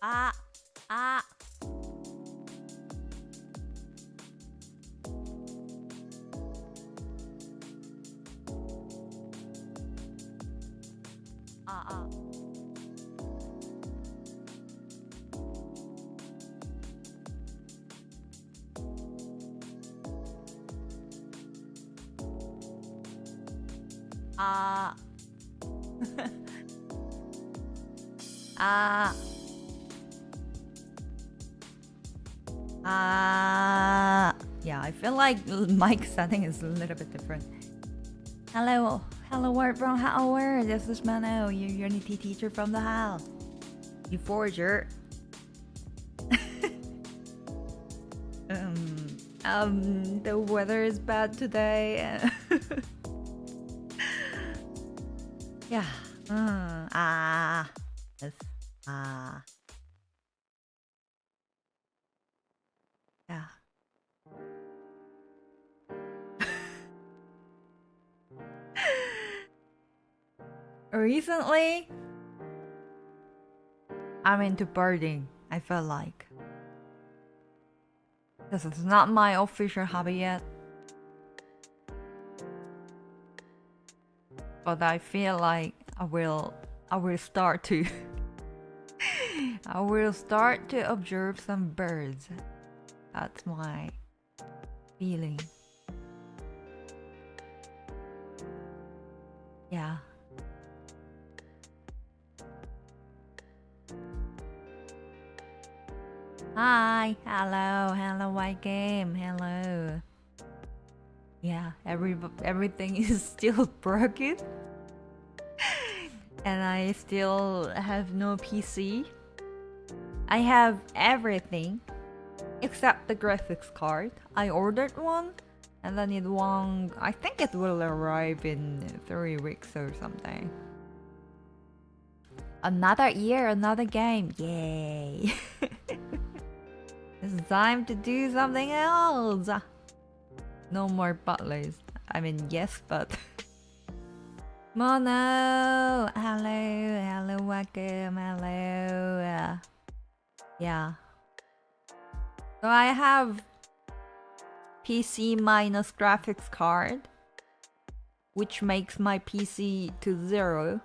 Ah, ah. Ah, ah. Ah. Ah. Ah. Yeah, I feel like mic setting is a little bit different. Hello, hello, word from Howard. This is Mano, your Unity teacher from the house. You forger. The weather is bad today. Yeah. Yes. Yeah. Recently, I'm into birding. I feel like this is not my official hobby yet, but I feel like I will start to I will start to observe some birds. That's my feeling. Yeah. Hi, hello, white game, hello. Yeah, everything is still broken, and I still have no PC. I have everything except the graphics card. I ordered one, and then it won't. I think it will arrive in 3 weeks or something. Another year, another game. Yay! It's time to do something else. No more butlers. I mean, yes, but Mono. Hello, welcome. Hello. Yeah. So I have PC minus graphics card, which makes my PC to 0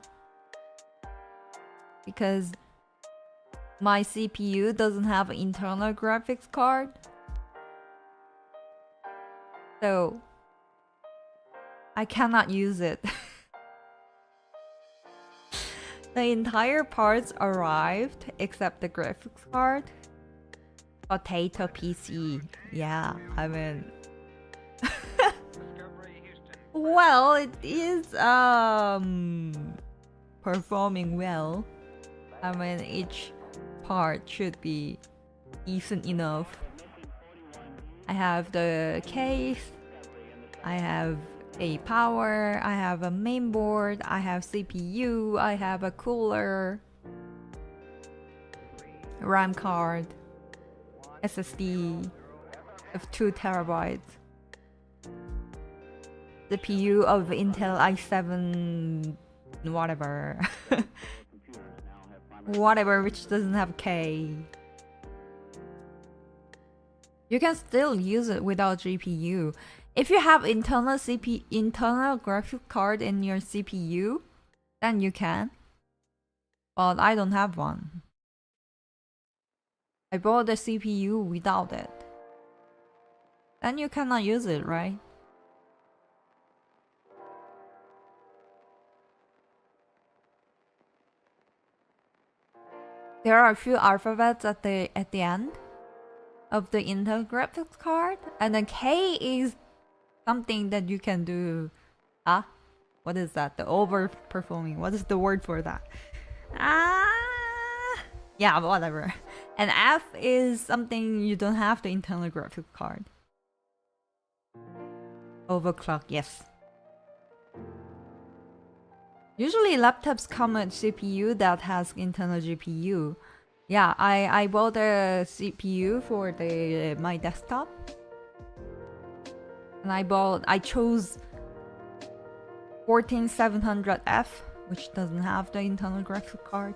because my CPU doesn't have an internal graphics card. So I cannot use it. The entire parts arrived except the graphics card. Potato PC. Yeah, I mean well, it is performing well. I mean, each part should be decent enough. I have the case, I have a power, I have a mainboard, I have CPU, I have a cooler, RAM card, SSD of 2 terabytes, CPU of Intel i7 whatever. Whatever, which doesn't have K. You can still use it without GPU. If you have internal graphic card in your CPU, then you can. But I don't have one. I bought the CPU without it. Then you cannot use it, right? There are a few alphabets at the end of the Intel graphics card, and the K is something that you can do. What is that? The overperforming. What is the word for that? Yeah, whatever. And F is something you don't have the internal graphics card. Overclock, yes. Usually laptops come with CPU that has internal GPU. Yeah, I bought a CPU for my desktop. And I chose 14700F, which doesn't have the internal graphics card.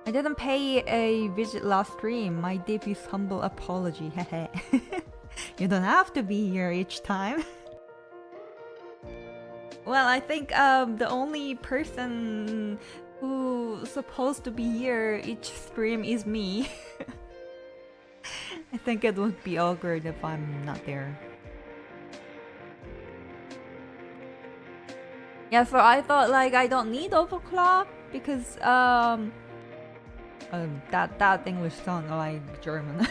I didn't pay a visit last stream. My deepest humble apology. Hehe. You don't have to be here each time. Well, I think the only person who's supposed to be here each stream is me. I think it would be awkward if I'm not there. Yeah, so I thought like I don't need overclock because that English sound like German.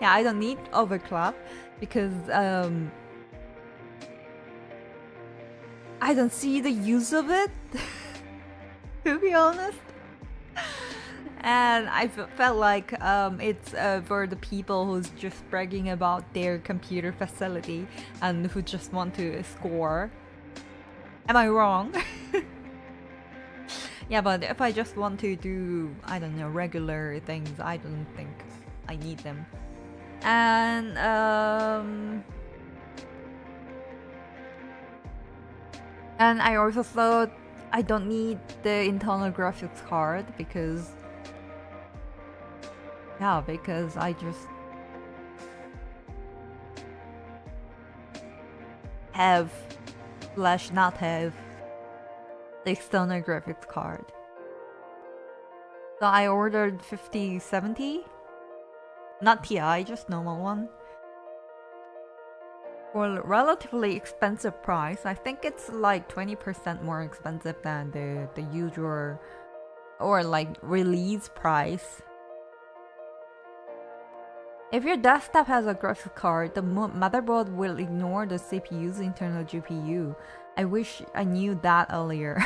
Yeah, I don't need overclock because I don't see the use of it. To be honest. And I felt like it's for the people who's just bragging about their computer facility and who just want to score. Am I wrong? Yeah, but if I just want to do, I don't know, regular things, I don't think I need them. And I also thought I don't need the internal graphics card because I just have / not have the external graphics card. So I ordered 5070, not Ti, just normal one. For a relatively expensive price. I think it's like 20% more expensive than the usual or like release price. If your desktop has a graphics card, the motherboard will ignore the CPU's internal GPU. I wish I knew that earlier.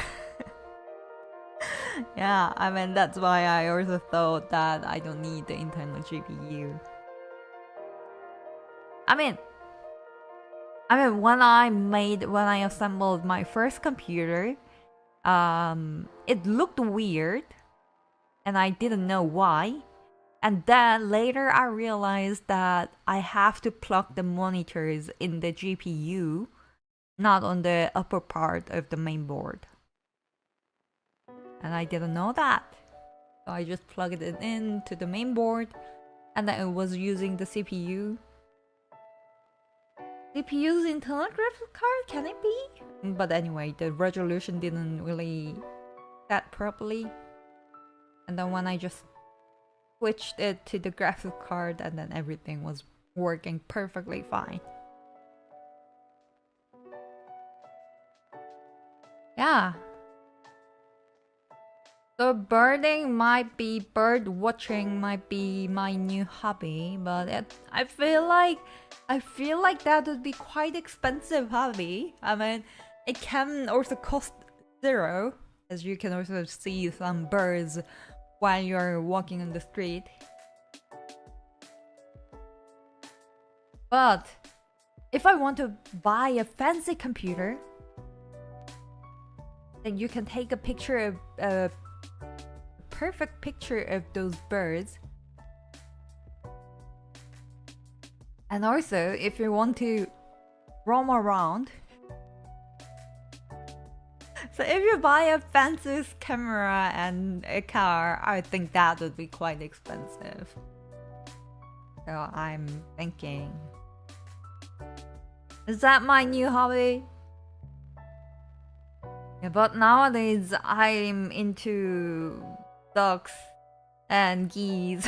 Yeah, I mean that's why I also thought that I don't need the internal GPU. I mean when I assembled my first computer, it looked weird and I didn't know why. And then later I realized that I have to plug the monitors in the GPU, not on the upper part of the main board. And I didn't know that. So I just plugged it into the main board and then it was using the CPU. CPU's internal graphics card, can it be? But anyway, the resolution didn't really set properly. And then when I just switched it to the graphics card and then everything was working perfectly fine. Yeah. So bird watching might be my new hobby, but I feel like that would be quite expensive hobby. I mean, it can also cost zero, as you can also see some birds while you're walking on the street. But if I want to buy a fancy computer, then you can take a picture of a perfect picture of those birds. And also, if you want to roam around, so if you buy a fancy camera and a car, I think that would be quite expensive. So I'm thinking, is that my new hobby? Yeah, but nowadays I'm into ducks and geese.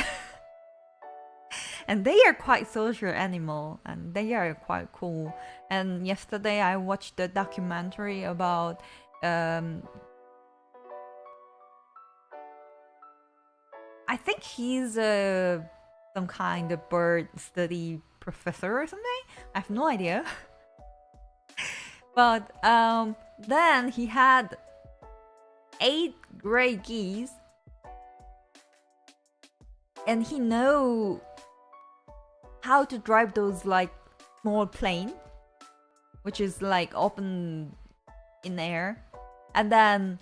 And they are quite social animal and they are quite cool. And yesterday I watched a documentary about I think he's some kind of bird study professor or something. I have no idea. But then he had 8 gray geese, and he know how to drive those like small plane, which is like open in air. And then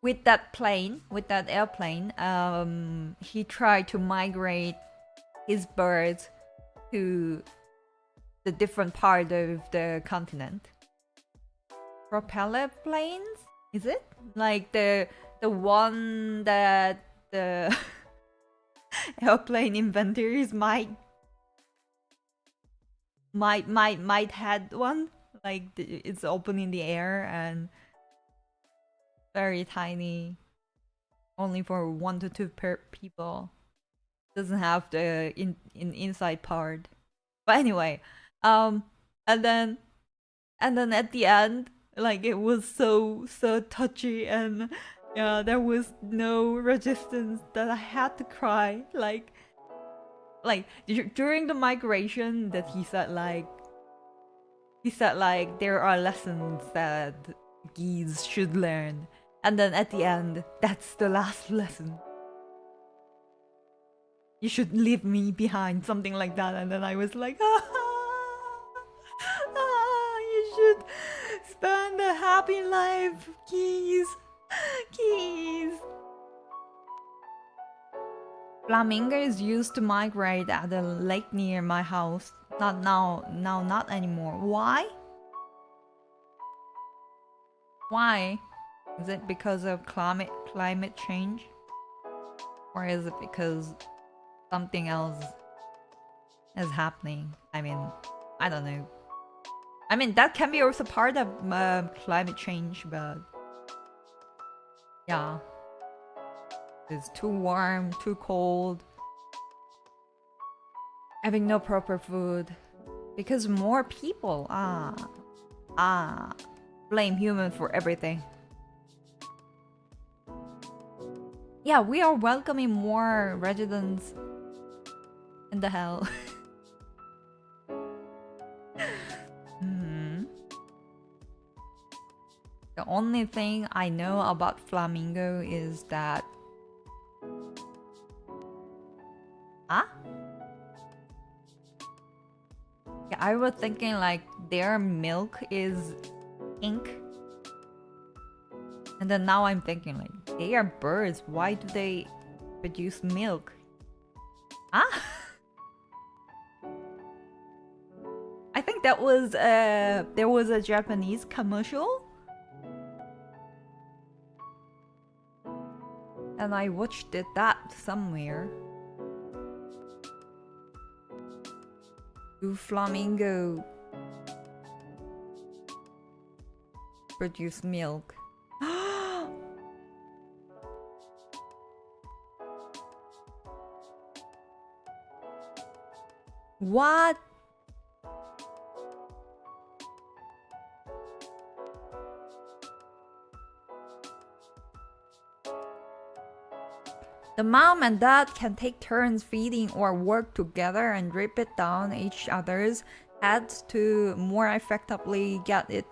with that airplane, he tried to migrate his birds to the different part of the continent. Propeller planes? Is it? Like the the one that the airplane inventors might had one, like it's open in the air and very tiny, only for 1 to 2 per people. Doesn't have the inside part. But anyway, and then at the end, like it was so touchy, and yeah, there was no resistance that I had to cry. Like during the migration, that he said like there are lessons that geese should learn, and then at the end, that's the last lesson. You should leave me behind, something like that. And then I was like, you should spend a happy life, geese. Flamingos used to migrate at a lake near my house. Not now, not anymore. Why? Why? Is it because of climate change? Or is it because something else is happening? I mean, I don't know. I mean, that can be also part of climate change, but yeah. It's too warm, too cold. Having no proper food. Because more people. Blame human for everything. Yeah, we are welcoming more residents in the hell. The only thing I know about flamingo is that... Huh? Yeah, I was thinking like their milk is pink. And then now I'm thinking like, they are birds. Why do they produce milk? Huh? I think that was there was a Japanese commercial. And I watched that somewhere. Do flamingo produce milk? What? The mom and dad can take turns feeding or work together and drip it down each other's heads to more effectively get it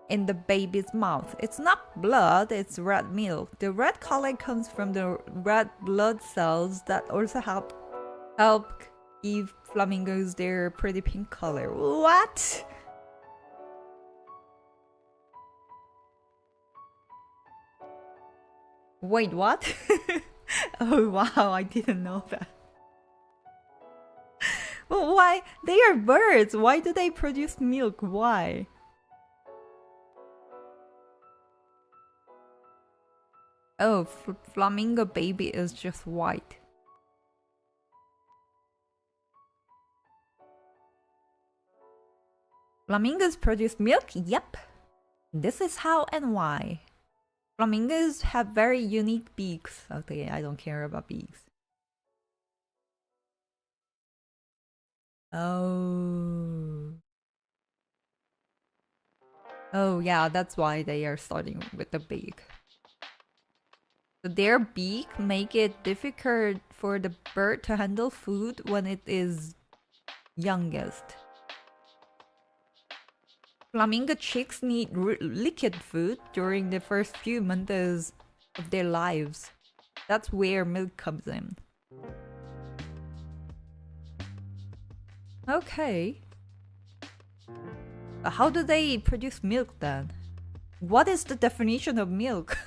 in the baby's mouth. It's not blood, it's red milk. The red color comes from the red blood cells that also help give flamingos their pretty pink color. What? Wait, what? Oh wow, I didn't know that. Well, why? They are birds. Why do they produce milk? Why? Oh, flamingo baby is just white. Flamingos produce milk? Yep. This is how and why. Flamingos have very unique beaks. Okay, I don't care about beaks. Oh. Oh yeah, that's why they are starting with the beak. So their beak make it difficult for the bird to handle food when it is youngest. Flamingo chicks need liquid food during the first few months of their lives. That's where milk comes in. Okay. How do they produce milk then? What is the definition of milk?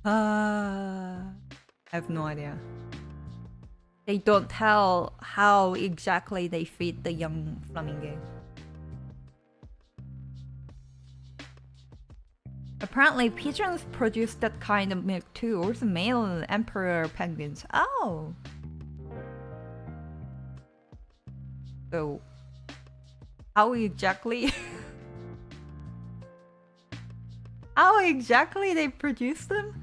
I have no idea. They don't tell how exactly they feed the young flamingo. Apparently, pigeons produce that kind of milk too, or the male emperor penguins. Oh! So, how exactly... how exactly they produce them?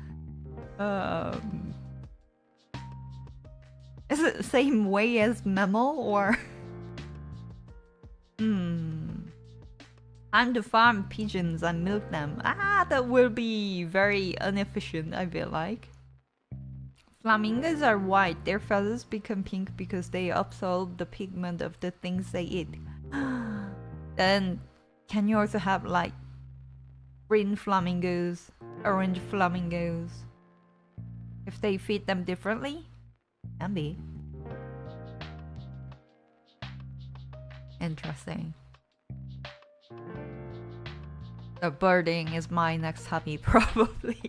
Is it the same way as mammal, or... Time to farm pigeons and milk them. That will be very inefficient, I feel like. Flamingos are white. Their feathers become pink because they absorb the pigment of the things they eat. Then, can you also have like green flamingos, orange flamingos? If they feed them differently? Can be. Interesting. The birding is my next hobby, probably.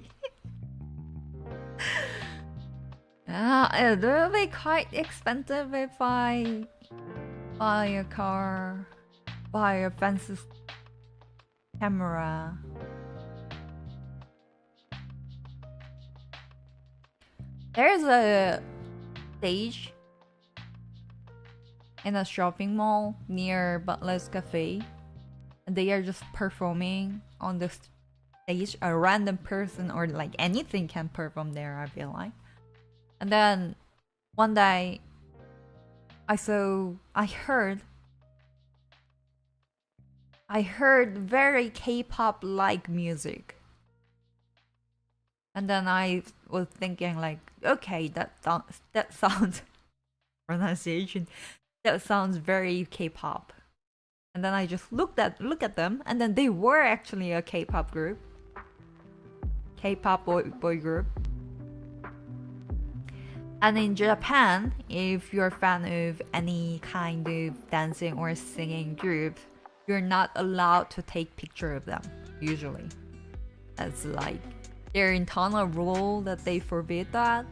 It will be quite expensive if I buy a car, buy a fancy camera. There's a stage in a shopping mall near Butler's Cafe, and they are just performing on the stage. A random person or like anything can perform there, I feel like. And then one day I heard very K-pop like music. And then I was thinking like, okay, that sounds pronunciation. That sounds very K-pop. And then I just look at them, and then they were actually a K-pop group. K-pop boy group. And in Japan, if you're a fan of any kind of dancing or singing group, you're not allowed to take picture of them, usually. That's like their internal rule that they forbid that.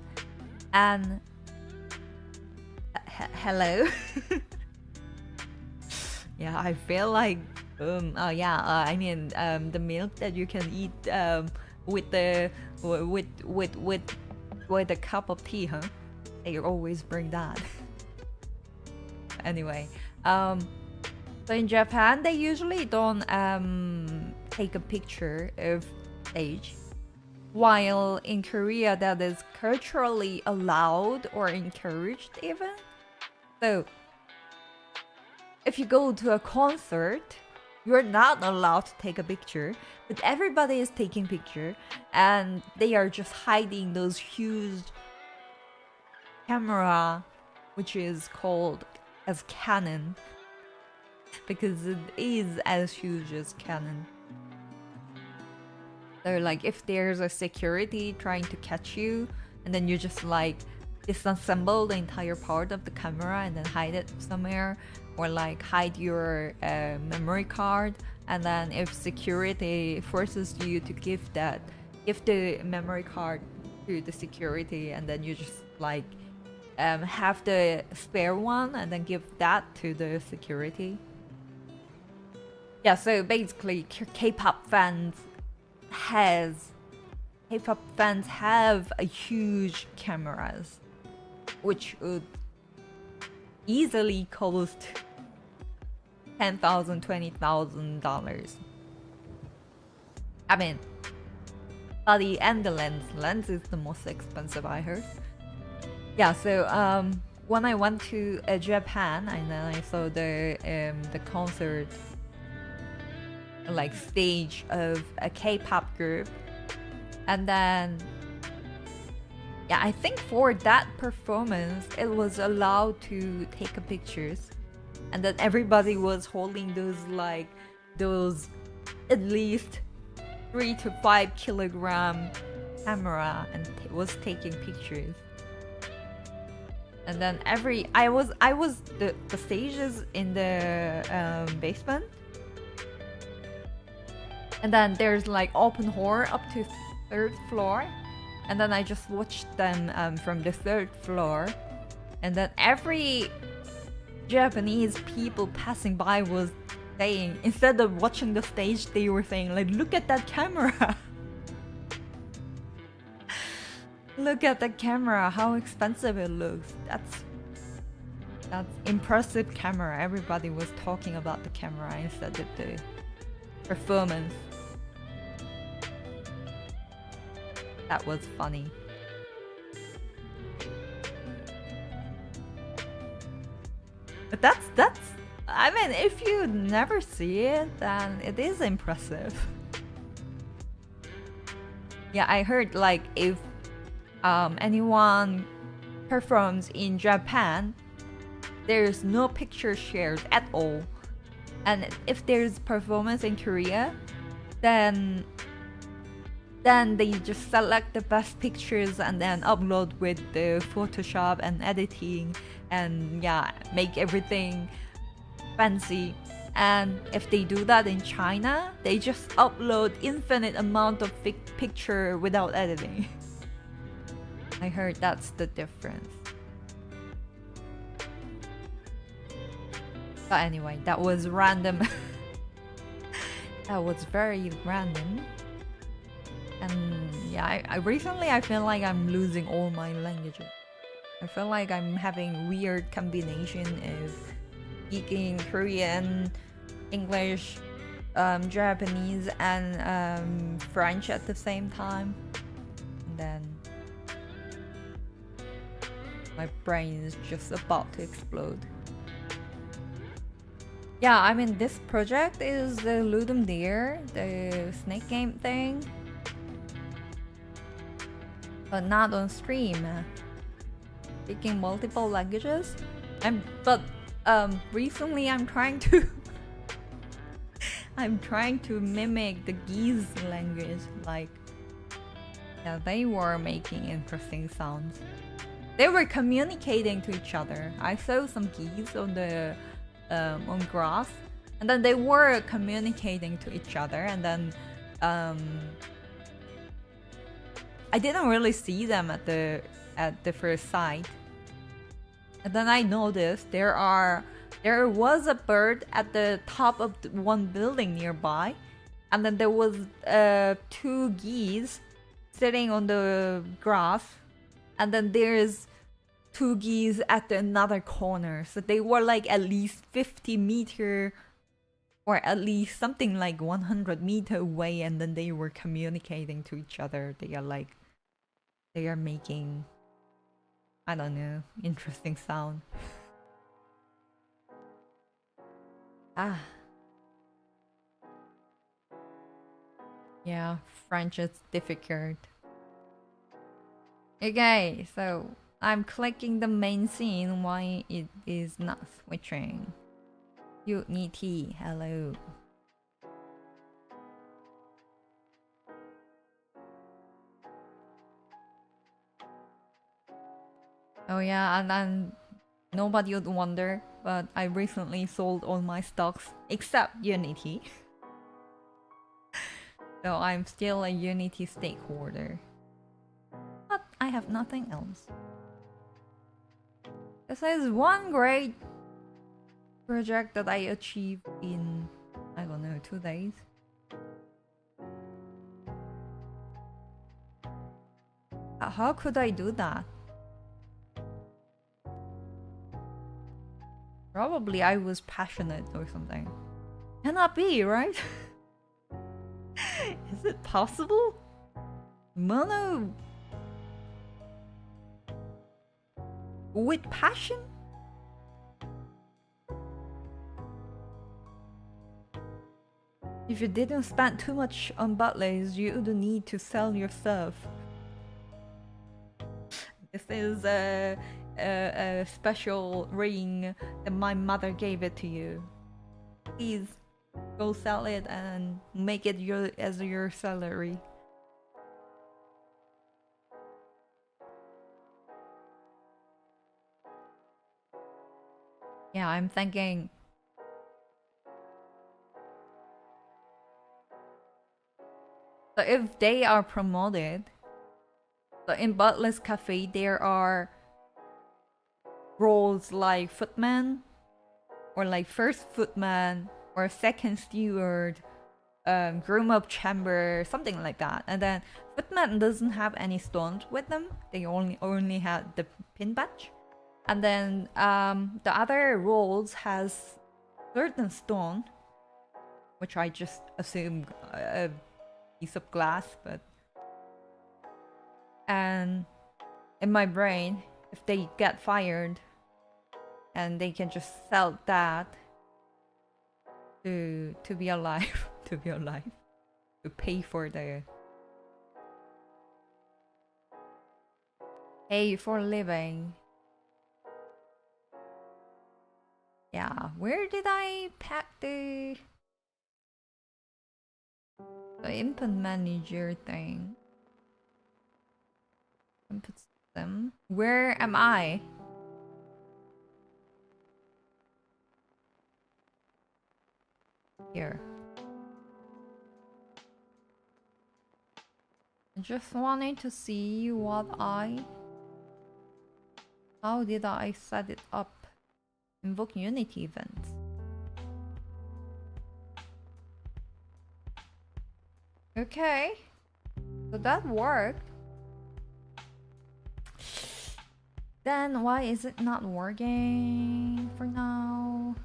And hello. Yeah, I feel like I mean the milk that you can eat with a cup of tea, huh? They always bring that. Anyway, so in Japan they usually don't take a picture of stage, while in Korea that is culturally allowed or encouraged even. So if you go to a concert, you're not allowed to take a picture, but everybody is taking picture, and they are just hiding those huge camera, which is called as Canon, because it is as huge as Canon. So like if there's a security trying to catch you, and then you just like disassemble the entire part of the camera and then hide it somewhere, or like hide your memory card, and then if security forces you to give the memory card to the security, and then you just like have the spare one and then give that to the security. Yeah, so basically K-pop fans have a huge cameras, which would easily cost $10,000, $20,000. I mean, body and the lens is the most expensive, I heard. Yeah, so when I went to Japan, and then I saw the concert like stage of a K-pop group, and then yeah, I think for that performance it was allowed to take a pictures, and then everybody was holding those at least 3 to 5 kilogram camera and was taking pictures. And then the stage is in the basement, and then there's like open door up to 3rd floor, and then I just watched them from the 3rd floor, and then every Japanese people passing by was saying, instead of watching the stage, they were saying like, look at that camera. Look at the camera, how expensive it looks. That's impressive camera. Everybody was talking about the camera instead of the performance. That was funny. But that's I mean, if you never see it, then it is impressive. Yeah, I heard like if anyone performs in Japan, there's no picture shared at all. And if there's performance in Korea, then they just select the best pictures and then upload with the Photoshop and editing and yeah, make everything fancy. And if they do that in China, they just upload infinite amount of picture without editing. I heard that's the difference. But anyway, that was random. That was very random. And yeah, I recently I feel like I'm losing all my languages. I feel like I'm having weird combination of speaking Korean, English, Japanese, and French at the same time. And then my brain is just about to explode. Yeah, I mean, this project is the Ludum Dare, the snake game thing. But not on stream. Speaking multiple languages. Recently I'm trying to I'm trying to mimic the geese language. Like, yeah, they were making interesting sounds. They were communicating to each other. I saw some geese on the on grass, and then they were communicating to each other, and then I didn't really see them at the first sight. And then I noticed there was a bird at the top of one building nearby, and then there was 2 geese sitting on the grass, and then there's 2 geese at another corner. So they were like at least 50 meter or at least something like 100 meter away, and then they were communicating to each other. They are making, I don't know, interesting sound. Yeah, French is difficult. Okay, so I'm clicking the main scene. Why it is not switching? Unity, hello. Oh yeah, and then nobody would wonder, but I recently sold all my stocks except Unity. So I'm still a Unity stakeholder. But I have nothing else. This is one great project that I achieved in, I don't know, 2 days. How could I do that? Probably I was passionate or something. Cannot be, right? Is it possible? Mono with passion? If you didn't spend too much on butlers, you wouldn't need to sell your stuff. This is a special ring that my mother gave it to you. Please go sell it and make it as your salary. Yeah, I'm thinking. So if they are promoted, So in Butler's Cafe, there are roles like footman, or like first footman, or second steward, groom up chamber, something like that. And then footman doesn't have any stones with them. They only had the pin badge. And then the other roles has certain stone, which I just assume a piece of glass, but and in my brain, if they get fired, and they can just sell that to be alive, to be alive, to pay for the pay for living. Yeah, where did I pack the input manager thing? Input system. Where am I? Here. I just wanted to see how did I set it up? Invoke Unity events. Okay, so that worked. Then why is it not working for now?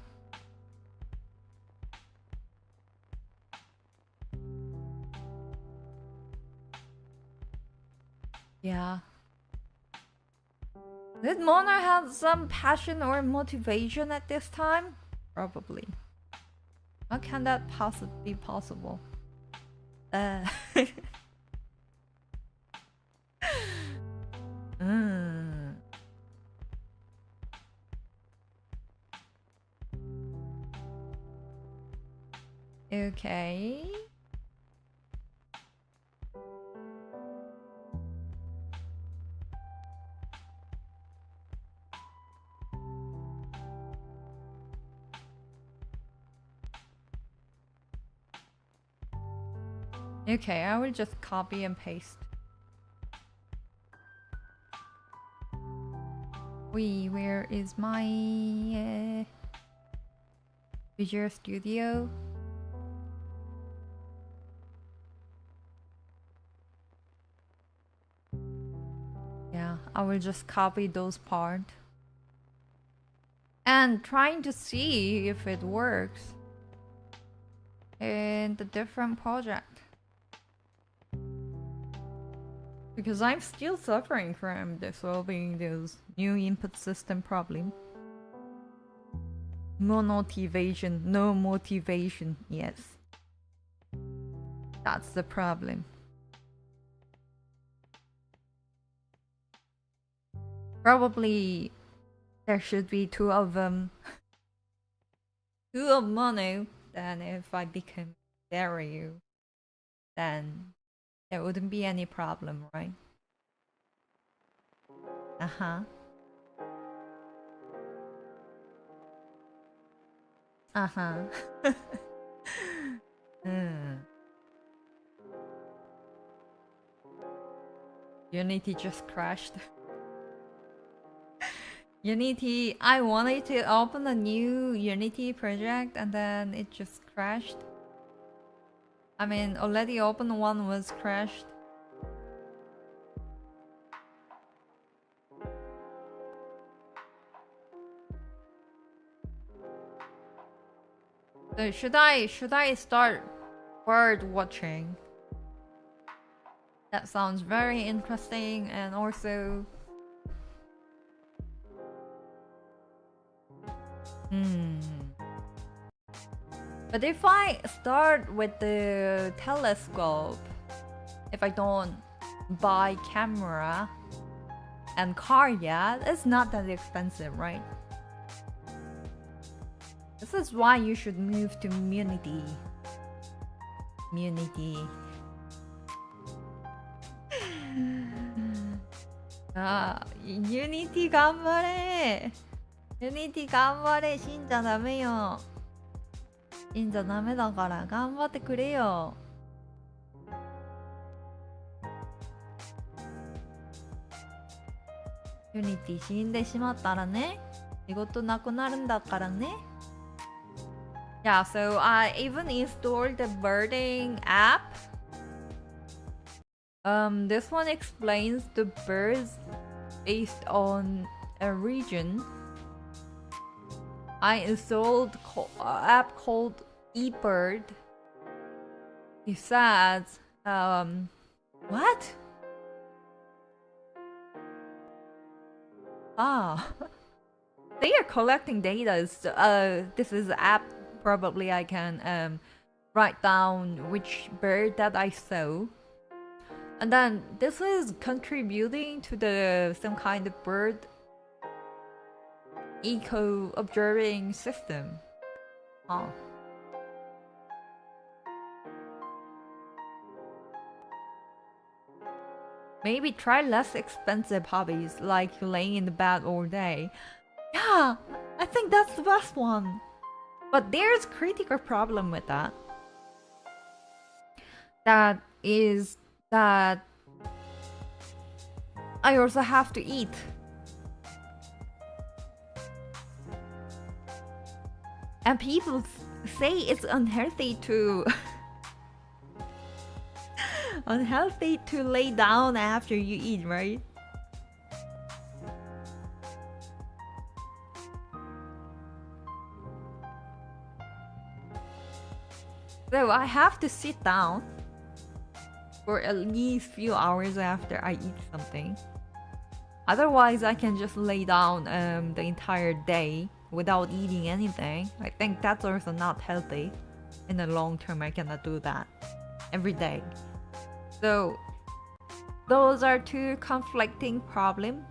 Yeah. Did Mona have some passion or motivation at this time? Probably. How can that possibly be possible? Okay. Okay, I will just copy and paste. Where is my Visual Studio? Yeah, I will just copy those parts. And trying to see if it works in the different project. Because I'm still suffering from solving those new input system problem. Monotivation, no motivation, yes. That's the problem. Probably there should be two of them. Two of mono, then if I become stereo, then there wouldn't be any problem, right? Uh-huh. Uh-huh. Unity just crashed. Unity, I wanted to open a new Unity project and then it just crashed. I mean, already open one was crashed. So should I start bird watching? That sounds very interesting, and also but if I start with the telescope, if I don't buy camera and car yet, it's not that expensive, right? This is why you should move to Unity. Unity 頑張れ Unity 頑張れ死んじゃダメよ死んじゃダメだから頑張ってくれよユニティ死んでしまったらね。仕事なくなるんだからね。Yeah, so I even installed the birding app. This one explains the birds based on a region. I installed an app called eBird. It says, what? Ah, they are collecting data. This is an app. Probably I can write down which bird that I saw. And then this is contributing to the some kind of bird eco observing system. Huh. Maybe try less expensive hobbies like laying in the bed all day. Yeah, I think that's the best one. But there's critical problem with that. That is that I also have to eat. And people say it's unhealthy to unhealthy to lay down after you eat, right? So I have to sit down for at least few hours after I eat something. Otherwise, I can just lay down the entire day without eating anything. I think that's also not healthy. In the long term, I cannot do that every day. So those are two conflicting problems.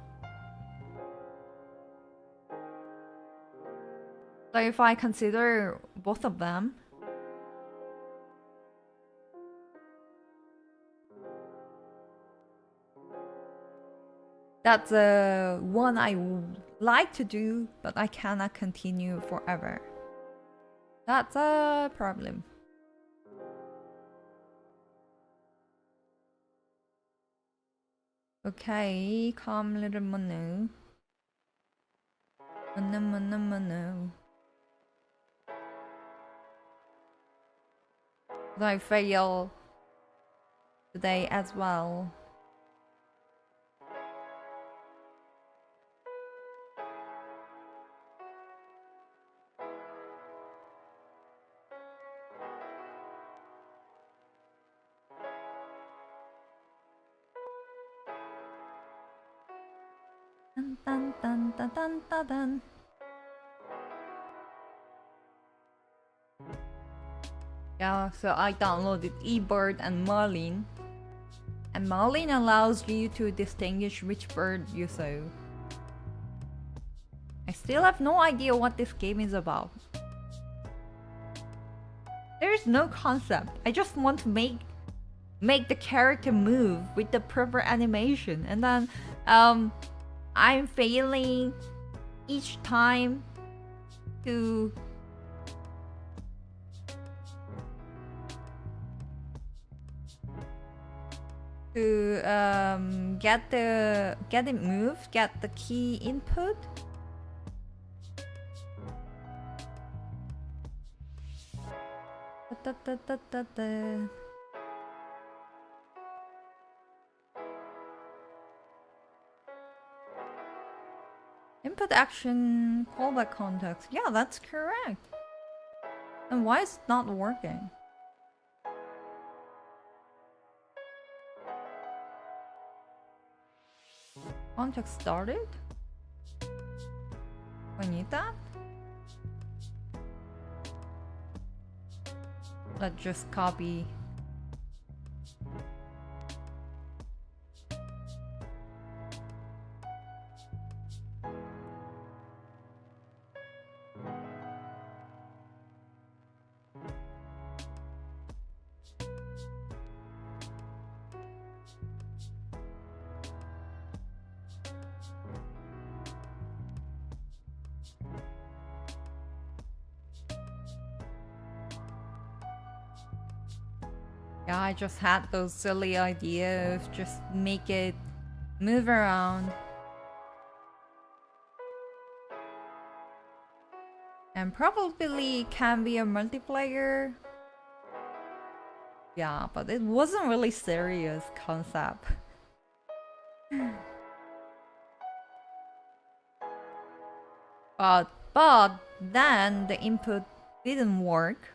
So if I consider both of them, that's one I like to do, but I cannot continue forever. That's a problem. Okay, calm little Mono. Mono. I fail today as well. Dun, dun, dun, dun, dun, dun. Yeah, so I downloaded eBird and Marlin. And Marlin allows you to distinguish which bird you saw. I still have no idea what this game is about. There's no concept. I just want to make the character move with the proper animation, and then I'm failing each time to get it moved, get the key input. Input action callback context. Yeah, that's correct. And why is it not working? Context started? I need that? Let's just copy. Yeah, I just had those silly ideas of just make it move around. And probably can be a multiplayer. Yeah, but it wasn't really serious concept. But then the input didn't work.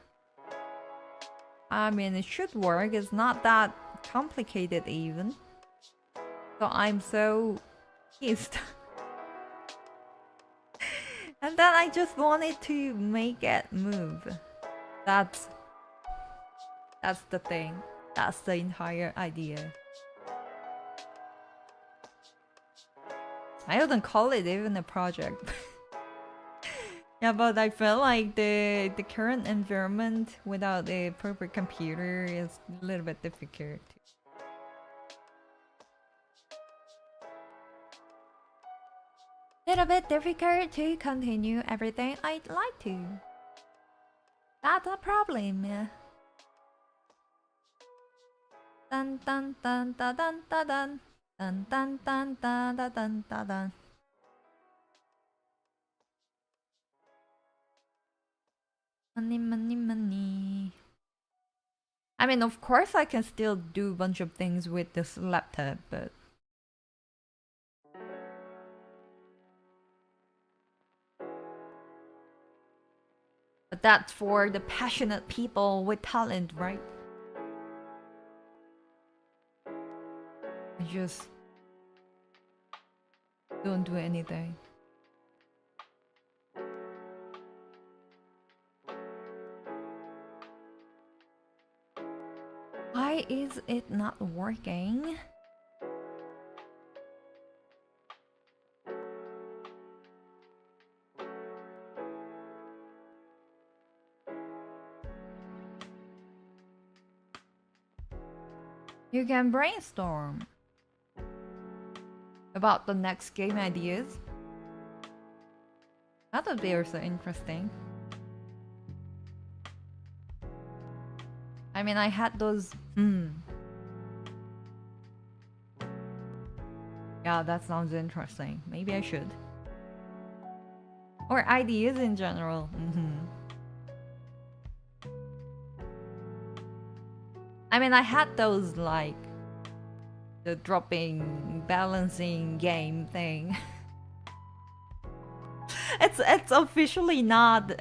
I mean, it should work. It's not that complicated even. So I'm so pissed. And then I just wanted to make it move. That's the thing. That's the entire idea. I wouldn't call it even a project. Yeah, but I felt like the current environment without a proper computer is a little bit difficult. Little bit difficult to continue everything I'd like to. That's a problem. Dun dun dun dun dun dun dun dun dun dun dun dun dun dun. Money, money, money. I mean, of course I can still do a bunch of things with this laptop, but... But that's for the passionate people with talent, right? I just... don't do anything. Why is it not working? You can brainstorm about the next game ideas. That would be also interesting. I mean, I had those... Yeah, that sounds interesting. Maybe I should. Or ideas in general. I mean, I had those, like... the dropping, balancing game thing. It's officially not,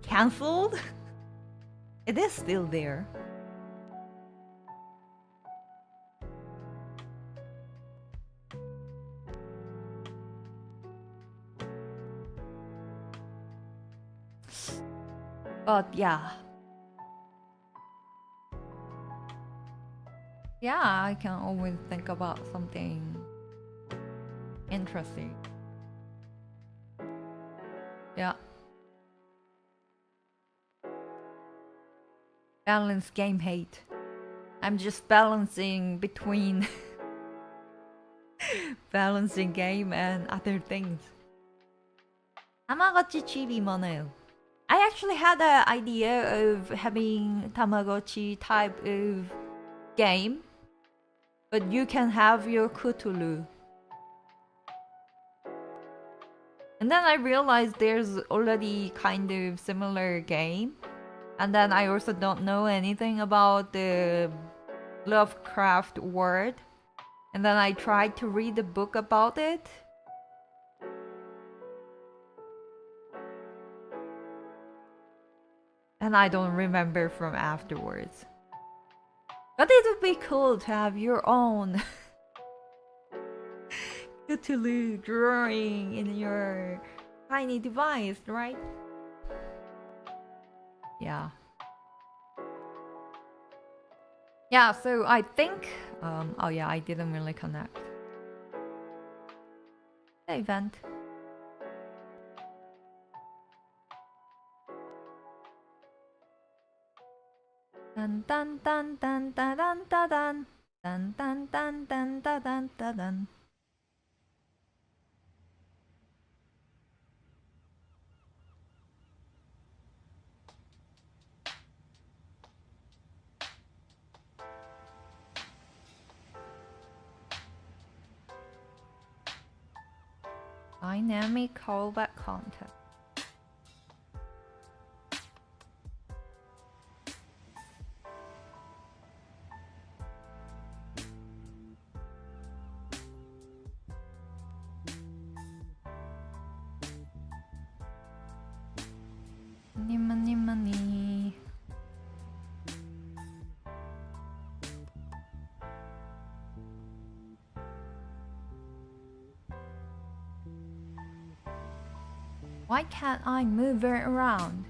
cancelled. It is still there. But yeah. Yeah, I can always think about something interesting. Yeah. Balance game hate. I'm just balancing between balancing game and other things. Tamagotchi ChibiMono. I actually had an idea of having Tamagotchi type of game, but you can have your Cthulhu. And then I realized there's already kind of similar game. And then I also don't know anything about the Lovecraft world. And then I tried to read a book about it. And I don't remember from afterwards. But it would be cool to have your own Cthulhu drawing in your tiny device, right? Yeah. Yeah, so I think... oh yeah, I didn't really connect. The event. Dun dun dun dun dun dun dun dun dun dun dun dun dun dun dun. Dynamic callback content. Money, money, money. Why can't I move it around?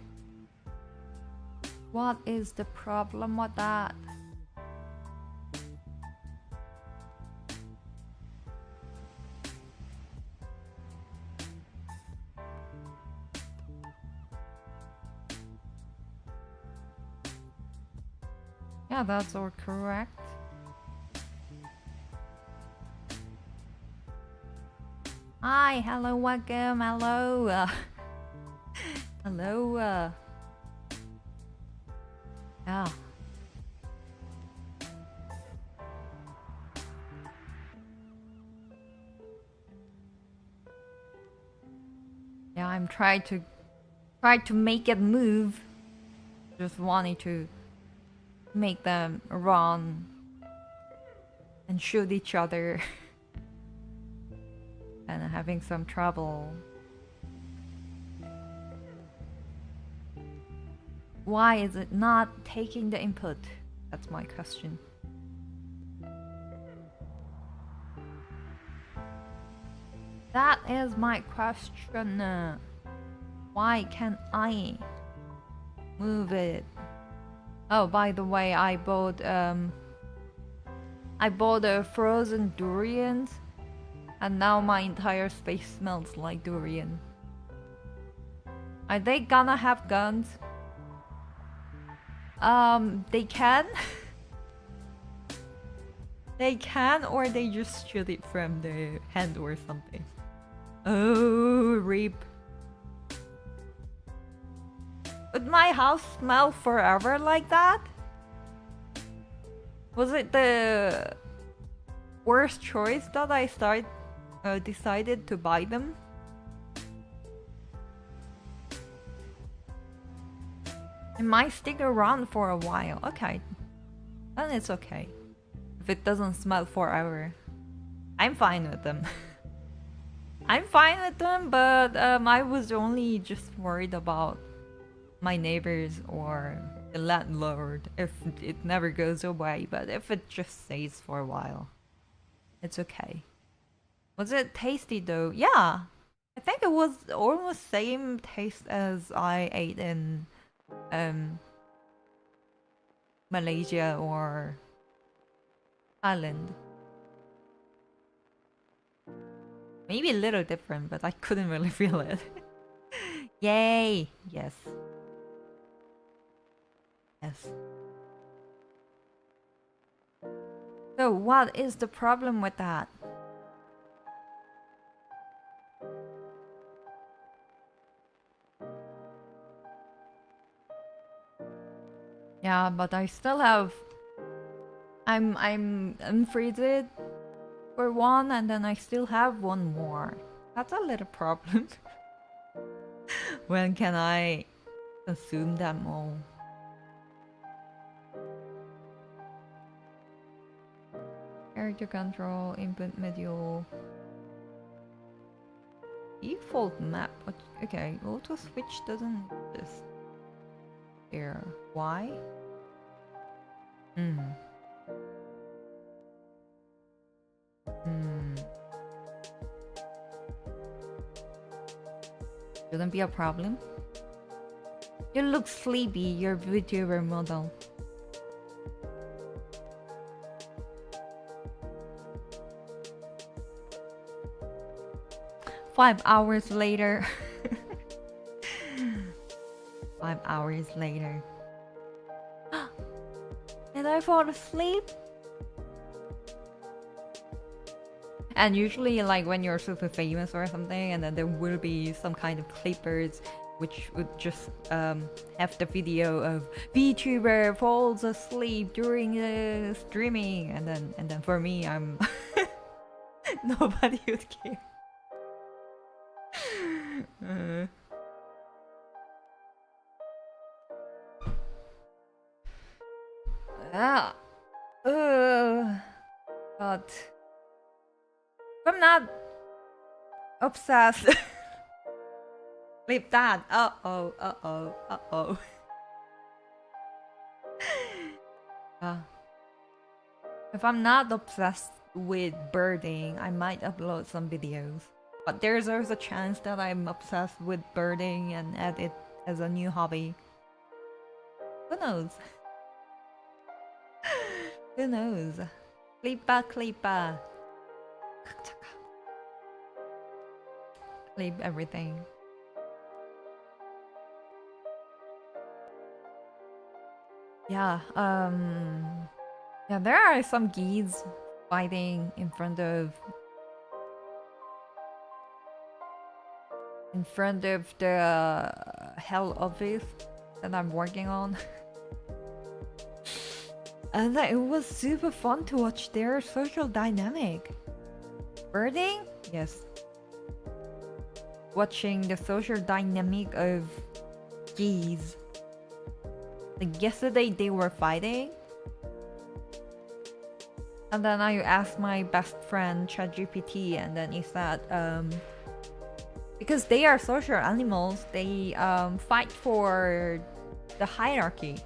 What is the problem with that? Yeah, that's all correct. Hi, hello, welcome, hello. Hello. Yeah. Yeah, I'm trying to make it move. Just wanting to make them run and shoot each other. And having some trouble. Why is it not taking the input? That's my question. That is my question. Why can't I move it? Oh, by the way, I bought a frozen durians, and now my entire space smells like durian. Are they gonna have guns? They can. They can, or they just shoot it from the hand or something. Oh, rip. Would my house smell forever like that? Was it the worst choice that I decided to buy them? It might stick around for a while. Okay, then it's okay. If it doesn't smell forever, I'm fine with them. I'm fine with them, but I was only just worried about my neighbors or the landlord if it never goes away. But if it just stays for a while, it's okay. Was it tasty though? Yeah, I think it was almost same taste as I ate in Malaysia or Thailand. Maybe a little different, but I couldn't really feel it. Yay! Yes. Yes. So what is the problem with that? Yeah, but I still have... I'm unfreezed for one, and then I still have one more. That's a little problem. When can I consume them all? Character control, input module. Default map. Okay, auto switch doesn't exist. Here. Why? Shouldn't be a problem. You look sleepy, your VTuber model. Five hours later. 5 hours later. Did I fall asleep? And usually, like when you're super famous or something, and then there will be some kind of clippers which would just have the video of VTuber falls asleep during the streaming, and then for me, I'm nobody would care. Yeah. But I'm not obsessed. Leave that. Uh-oh, uh-oh, uh-oh. If I'm not obsessed with birding, I might upload some videos. But there's also a chance that I'm obsessed with birding and add it as a new hobby. Who knows? Who knows? Klippa, klippa. Clip everything. Yeah, yeah, there are some geese fighting in front of the hell office that I'm working on. And it was super fun to watch their social dynamic. Birding? Yes. Watching the social dynamic of geese. Like yesterday they were fighting. And then I asked my best friend ChatGPT, and then he said, because they are social animals, they fight for the hierarchy.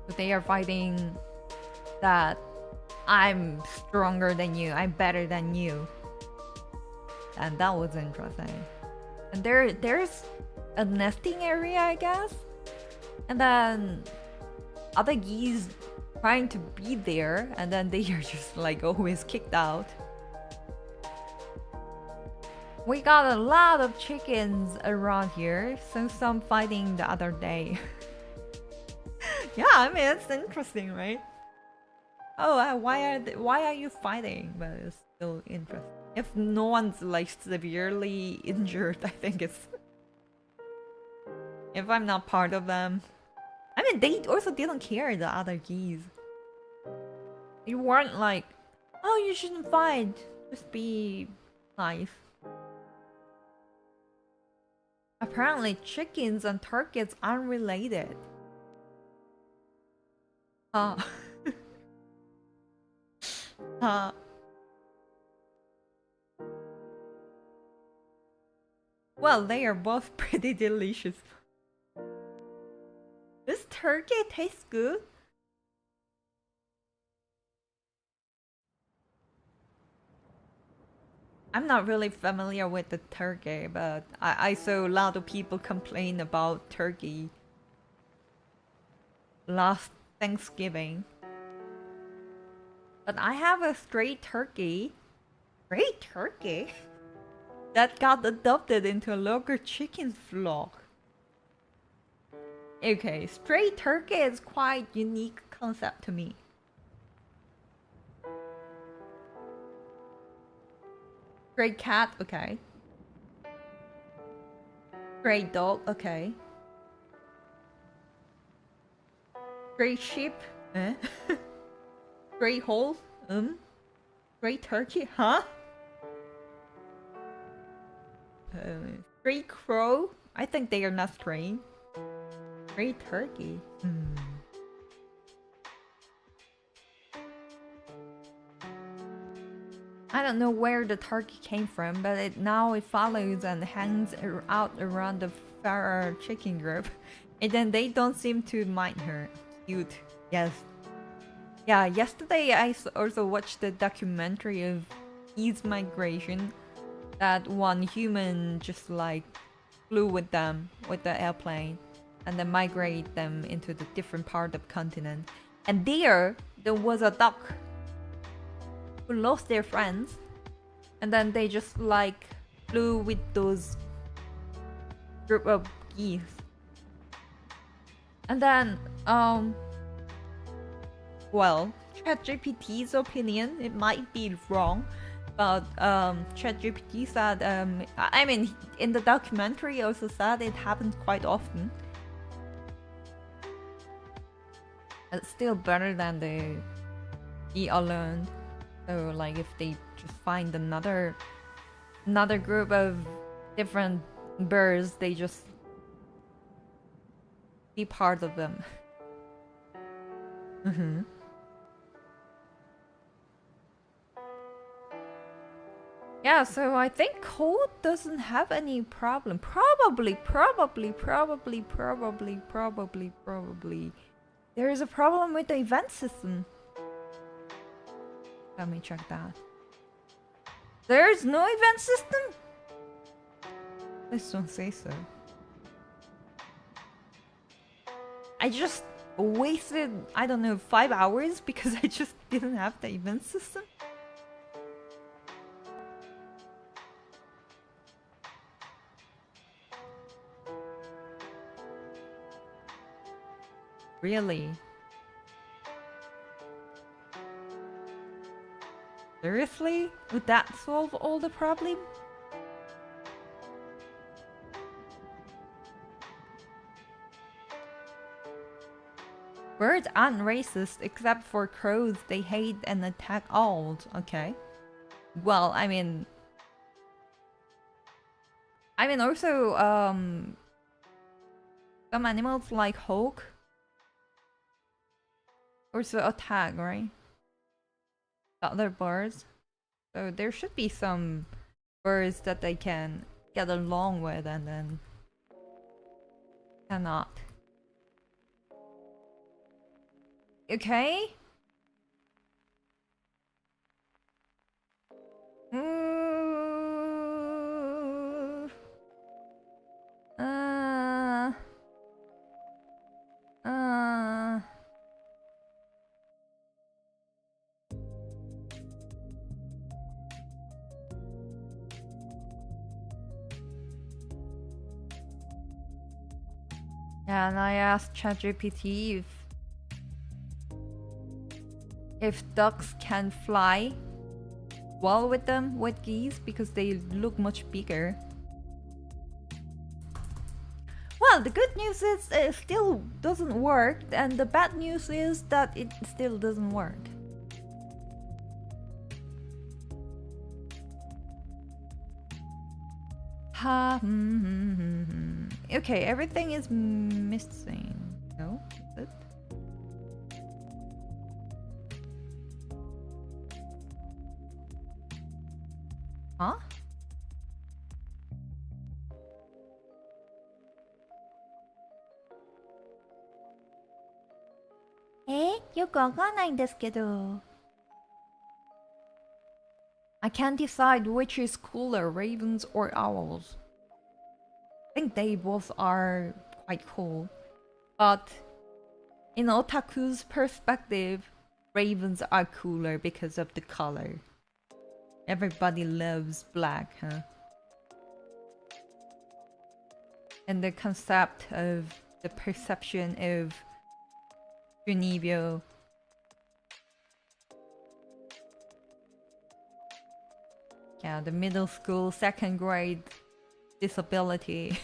So they are fighting that I'm stronger than you, I'm better than you. And that was interesting. And there's a nesting area, I guess. And then other geese trying to be there, and then they are just like always kicked out. We got a lot of chickens around here, so some fighting the other day. Yeah, I mean it's interesting, right? Oh, why are you fighting? But it's still interesting. If no one's like severely injured, I think it's. If I'm not part of them. I mean, they also didn't care, the other geese. They weren't like, oh, you shouldn't fight. Just be nice. Apparently, chickens and turkeys aren't related. Huh. Huh. Well, they are both pretty delicious. This turkey tastes good. I'm not really familiar with the turkey, but I saw a lot of people complain about turkey last Thanksgiving. But I have a stray turkey. Stray turkey? That got adopted into a local chicken flock. Okay, stray turkey is quite unique concept to me. Stray cat, okay. Stray dog, okay. Stray sheep, eh? Stray horse, Stray turkey, huh? Stray crow, I think they are not stray. Stray turkey, I don't know where the turkey came from, but now it follows and hangs out around the Farrer chicken group. And then they don't seem to mind her. Cute. Yes. Yeah, yesterday I also watched the documentary of geese migration. That one human just like flew with them with the airplane and then migrate them into the different part of the continent. And there was a duck who lost their friends, and then they just like flew with those group of geese. And then well, ChatGPT's opinion, it might be wrong, but ChatGPT said I mean in the documentary also said it happens quite often. It's still better than the be alone. So like if they just find another group of different birds, they just be part of them. Mm-hmm. Yeah, so I think code doesn't have any problem. Probably. There is a problem with the event system. Let me check that. There's no event system? Please don't say so. I just wasted, I don't know, 5 hours because I just didn't have the event system? Really? Seriously? Would that solve all the problem? Birds aren't racist except for crows. They hate and attack owls. Okay. Well, I mean also some animals like hawk also attack, right? Other birds. So there should be some birds that they can get along with and then cannot. Okay? Yeah, and I asked ChatGPT if ducks can fly well with them, with geese, because they look much bigger. Well, the good news is it still doesn't work, and the bad news is that it still doesn't work. Okay, everything is missing. No, is it? Huh? I can't decide which is cooler, ravens or owls. I think they both are quite cool. But in otaku's perspective, ravens are cooler because of the color. Everybody loves black, huh? And the concept of the perception of Junibyo. Yeah, the middle school, second grade disability.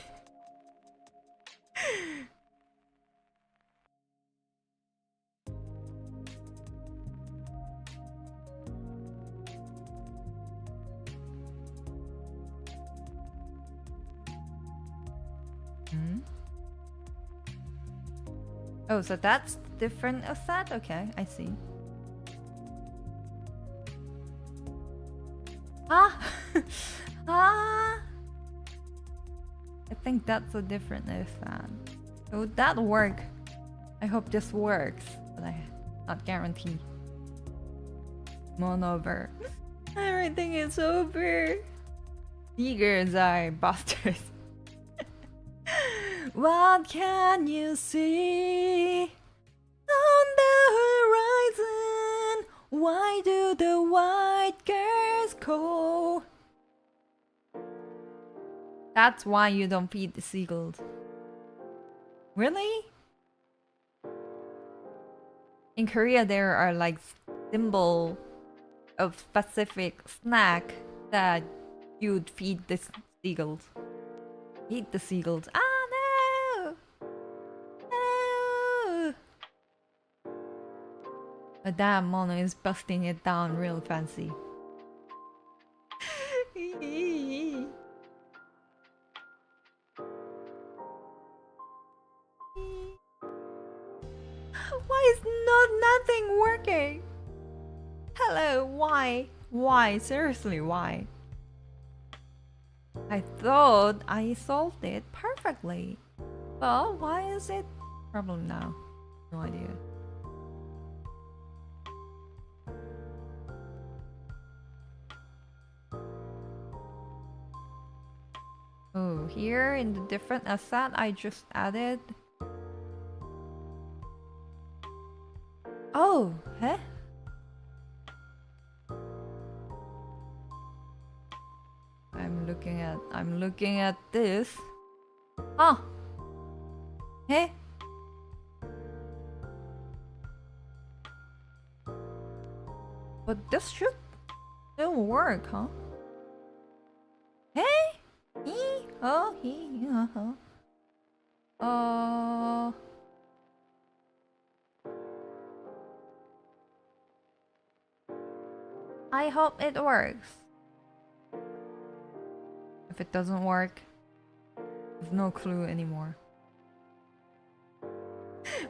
Oh, so that's different of that? Okay, I see. I think that's a different of that. So would that work? I hope this works, but I not guarantee. Monover. Everything is over. Eagers are bastards. What can you see on the horizon? Why do the white girls call? That's why you don't feed the seagulls. Really? In Korea, there are like symbol of specific snack that you'd feed the seagulls. Feed the seagulls. Ah, no! No! But that mono is busting it down real fancy. Why is nothing working? Hello, why? Why? Seriously, why? I thought I solved it perfectly. Well, why is it problem now? No idea. Oh, here in the different asset I just added. Oh, huh? I'm looking at this. Huh? Hey? But this should still work, huh? Hey? He? Oh, he? I hope it works. If it doesn't work, there's no clue anymore.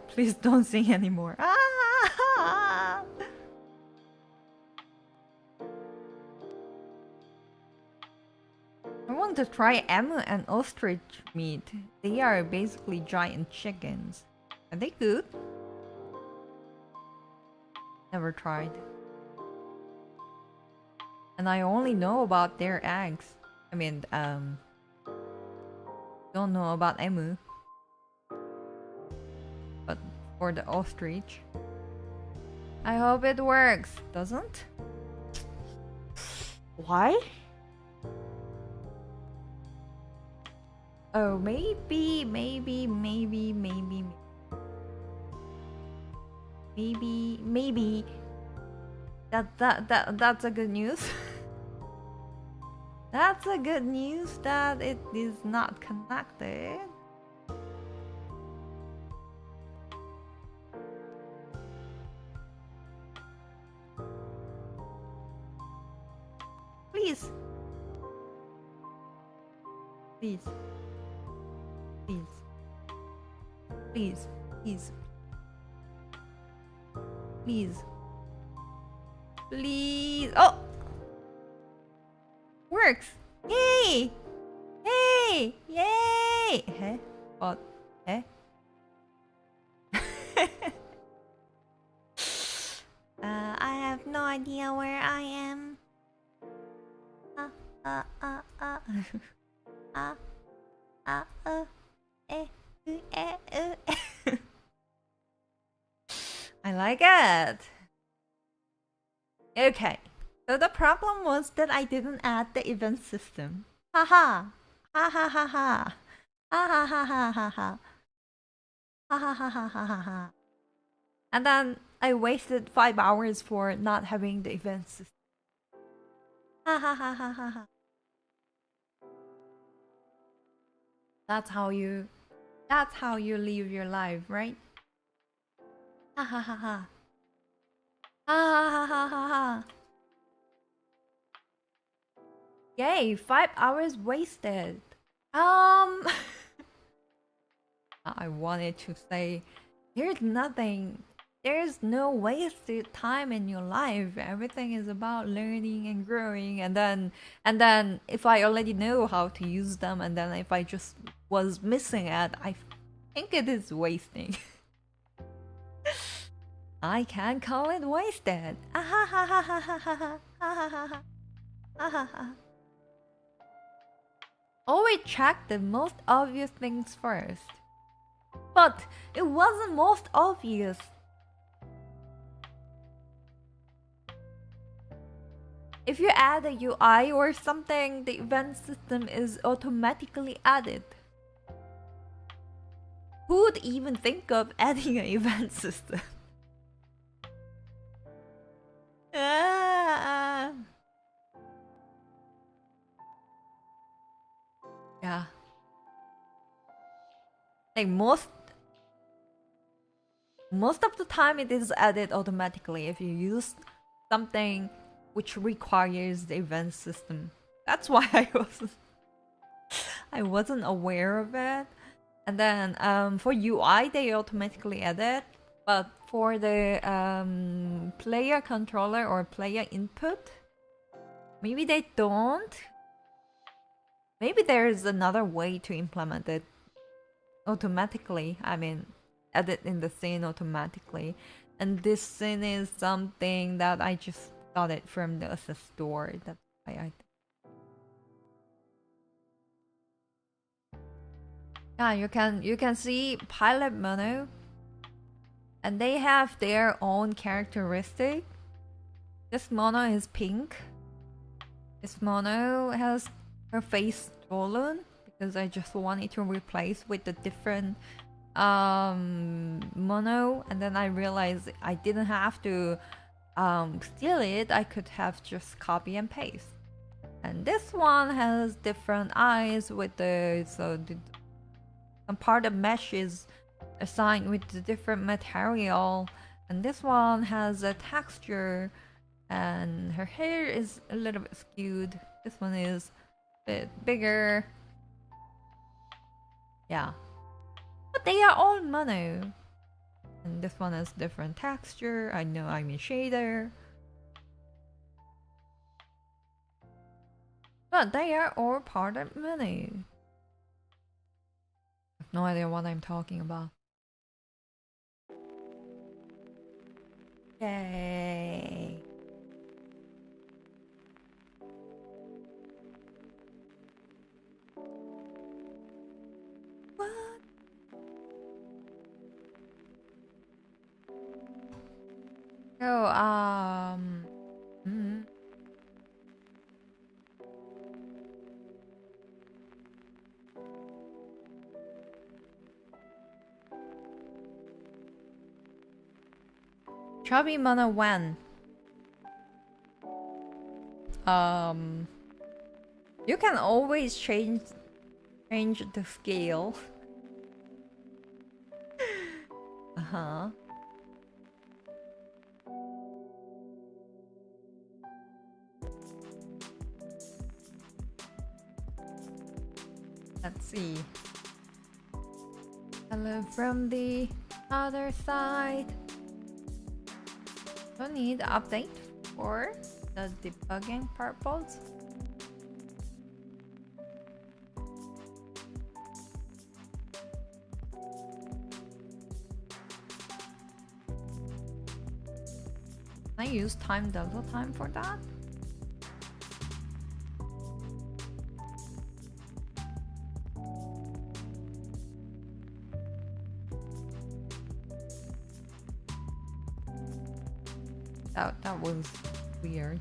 Please don't sing anymore. Ah! I want to try emu and ostrich meat. They are basically giant chickens. Are they good? Never tried. And I only know about their eggs. I mean, don't know about emu. But for the ostrich, I hope it works. Doesn't? Why? Oh, maybe. That's a good news. That's a good news that it is not connected. Please. Please. Please. Please. Please. Please. Please. Oh! Works! Yay! Hey! Yay! Huh? What? Eh? I have no idea where I am. I like it. Okay. So the problem was that I didn't add the event system. Haha. Ha ha ha ha. Ha ha ha ha ha ha. Ha ha ha ha ha ha ha. And then I wasted 5 hours for not having the event system. Ha ha ha ha ha ha. That's how you live your life, right? Ha ha ha ha. Ha ha ha ha ha. Yay, 5 hours wasted. I wanted to say there's no wasted time in your life. Everything is about learning and growing, and then if I already know how to use them, and then if I just was missing it, I think it is wasting. I can't call it wasted. Always check the most obvious things first. But it wasn't most obvious. If you add a UI or something, the event system is automatically added. Who would even think of adding an event system? Yeah. Like most most of the time it is added automatically if you use something which requires the event system. That's why I wasn't aware of it. And then for UI they automatically add it, but for the player controller or player input, maybe they don't. Maybe there is another way to implement it automatically. I mean, edit in the scene automatically. And this scene is something that I just got it from the assist store. That's why I. Yeah, you can see pilot mono, and they have their own characteristic. This mono is pink. This mono has her face swollen because I just wanted to replace with a different mono, and then I realized I didn't have to steal it. I could have just copy and paste. And this one has different eyes with the some part of mesh is assigned with the different material, and this one has a texture, and her hair is a little bit skewed. This one is a bit bigger. Yeah, but they are all mono, and this one has different texture. I know I'm in shader, but they are all part of mono. No idea what I'm talking about. Yay! What? Oh, ChibiMono when? You can always change the scale. Uh-huh. Let's see. Hello from the other side. Don't need update for the debugging purpose. Can I use time delta time for that? That was weird.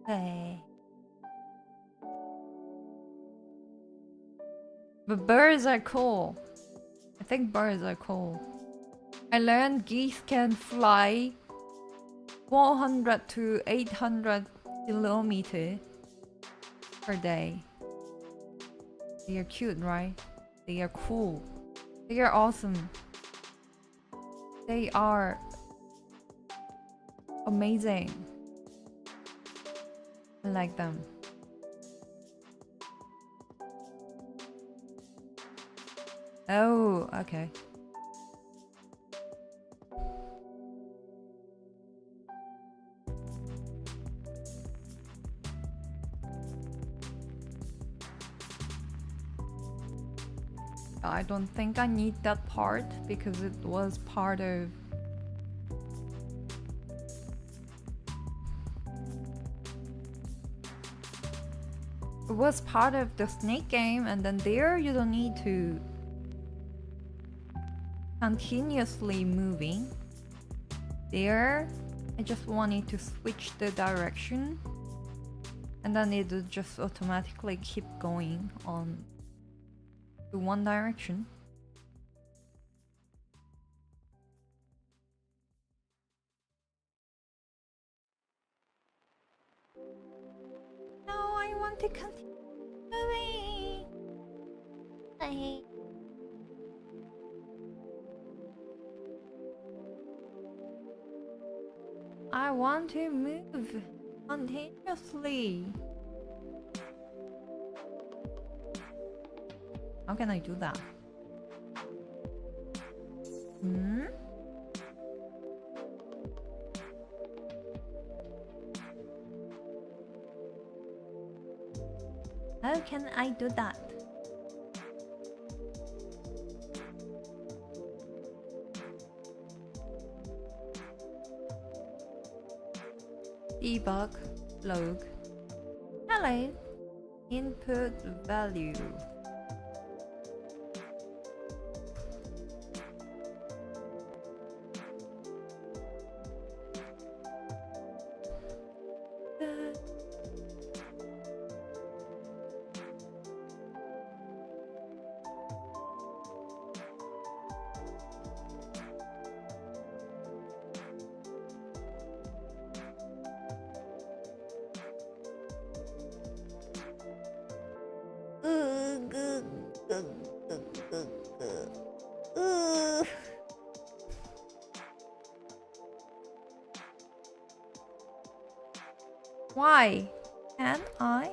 Hey. But birds are cool. I think birds are cool. I learned geese can fly 400 to 800 kilometers per day. They are cute, right? They are cool. They are awesome. They are amazing. I like them. Oh, okay. I don't think I need that part because it was part of the snake game, and then there you don't need to continuously moving. There I just wanted to switch the direction, and then it would just automatically keep going on to one direction. want to continue. I want to move continuously. How can I do that? Hmm? How can I do that? Debug log. Hello. Input value. Why can't I?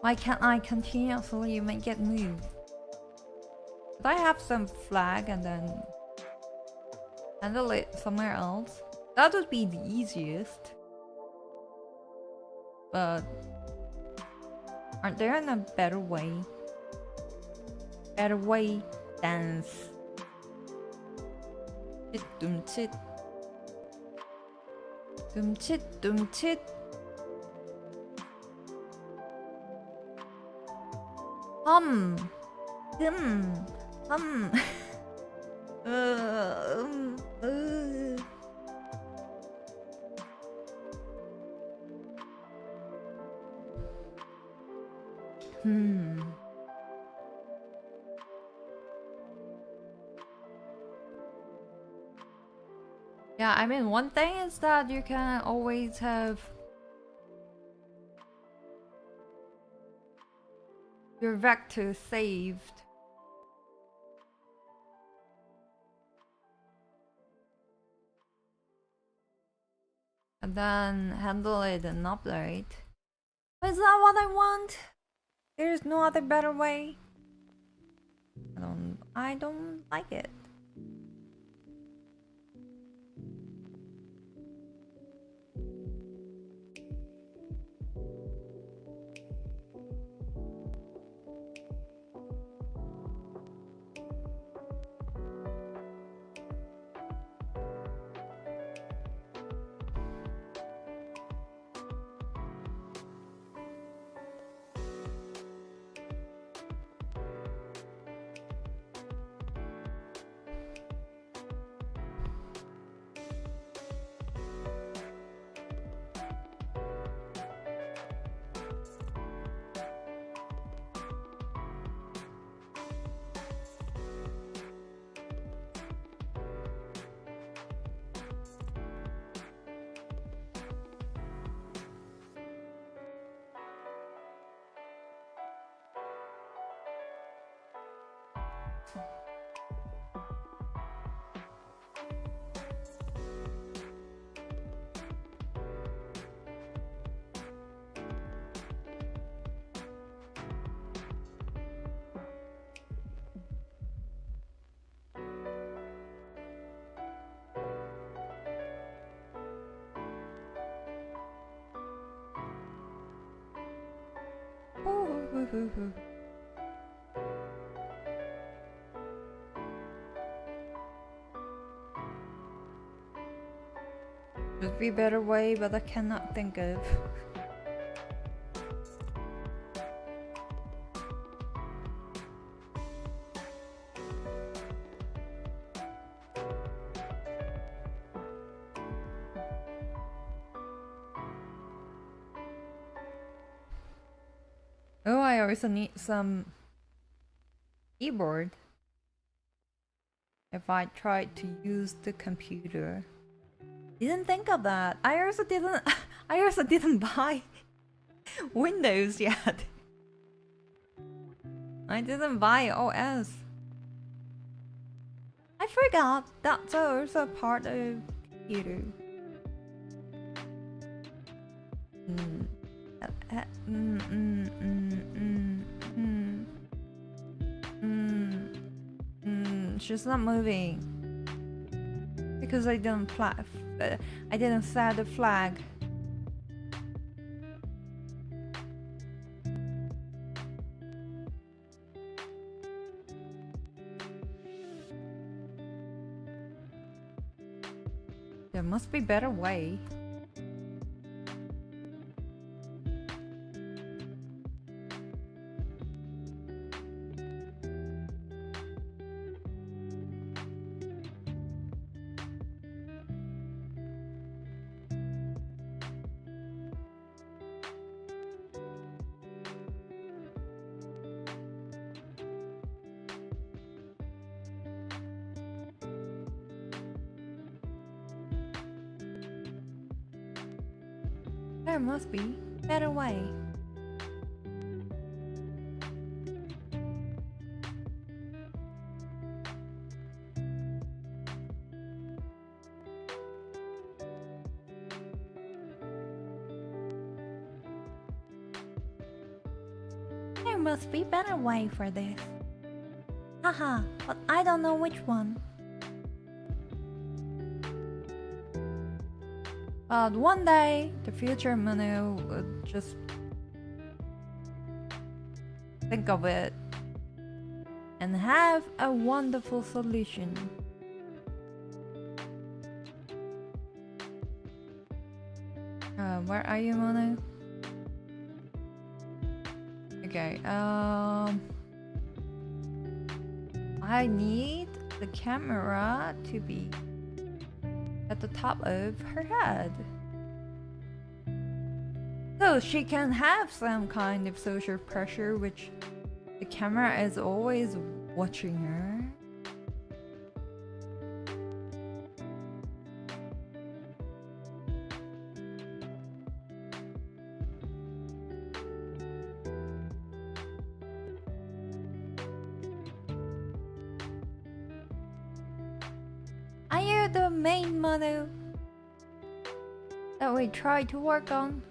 Why can't I continuously make it move? Could I have some flag and then handle it somewhere else? That would be the easiest. But aren't there a better way? Better way than 둠칫 둠칫 둠칫 험 흠 Yeah, I mean, one thing is that you can always have your vector saved. And then handle it and upload. Is that what I want? There's no other better way? I don't like it. Would be a better way, but I cannot think of. Oh, I also need some keyboard. if I tried to use the computer. Didn't think of that. I also didn't I also didn't buy Windows yet. I didn't buy OS. I forgot that's also part of computer. She's not moving because I didn't set the flag. There must be a better way. There must be a better way. There must be a better way for this. Haha, but I don't know which one. But one day, the future Mono would just think of it and have a wonderful solution. Where are you, Mono? Okay, I need the camera to be at the top of her head, so she can have some kind of social pressure, which the camera is always watching her. Are you the main Mono that we try to work on?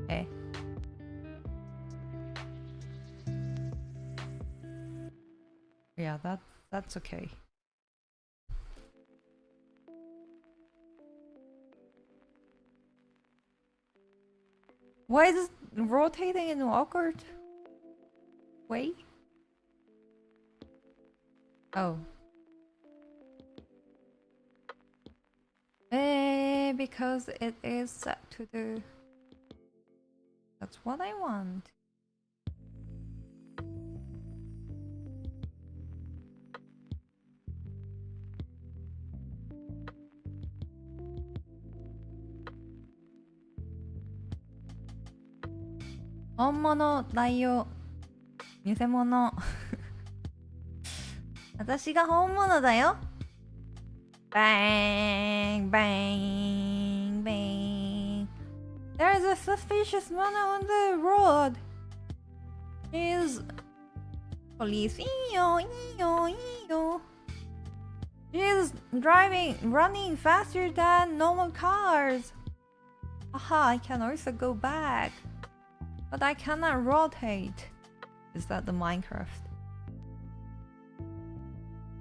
Okay. Yeah, that's okay. Why is it rotating in an awkward way? Oh. Because it is set to the... That's what I want. Honmono Daio. 偽物。私が本物だよ。Bang, bang, bang. There's a suspicious man on the road. He's police. She's running faster than normal cars. Aha, I can also go back. But I cannot rotate. Is that the Minecraft?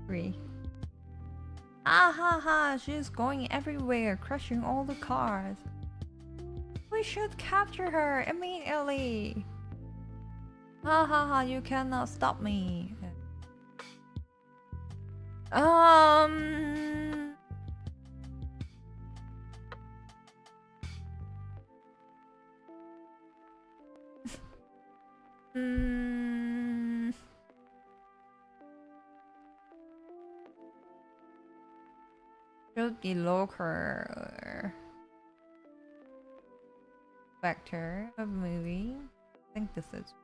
3. Ah ha ha, she's going everywhere, crushing all the cars. We should capture her immediately. Ha ha ha, you cannot stop me. should be local vector of movie. I think this is.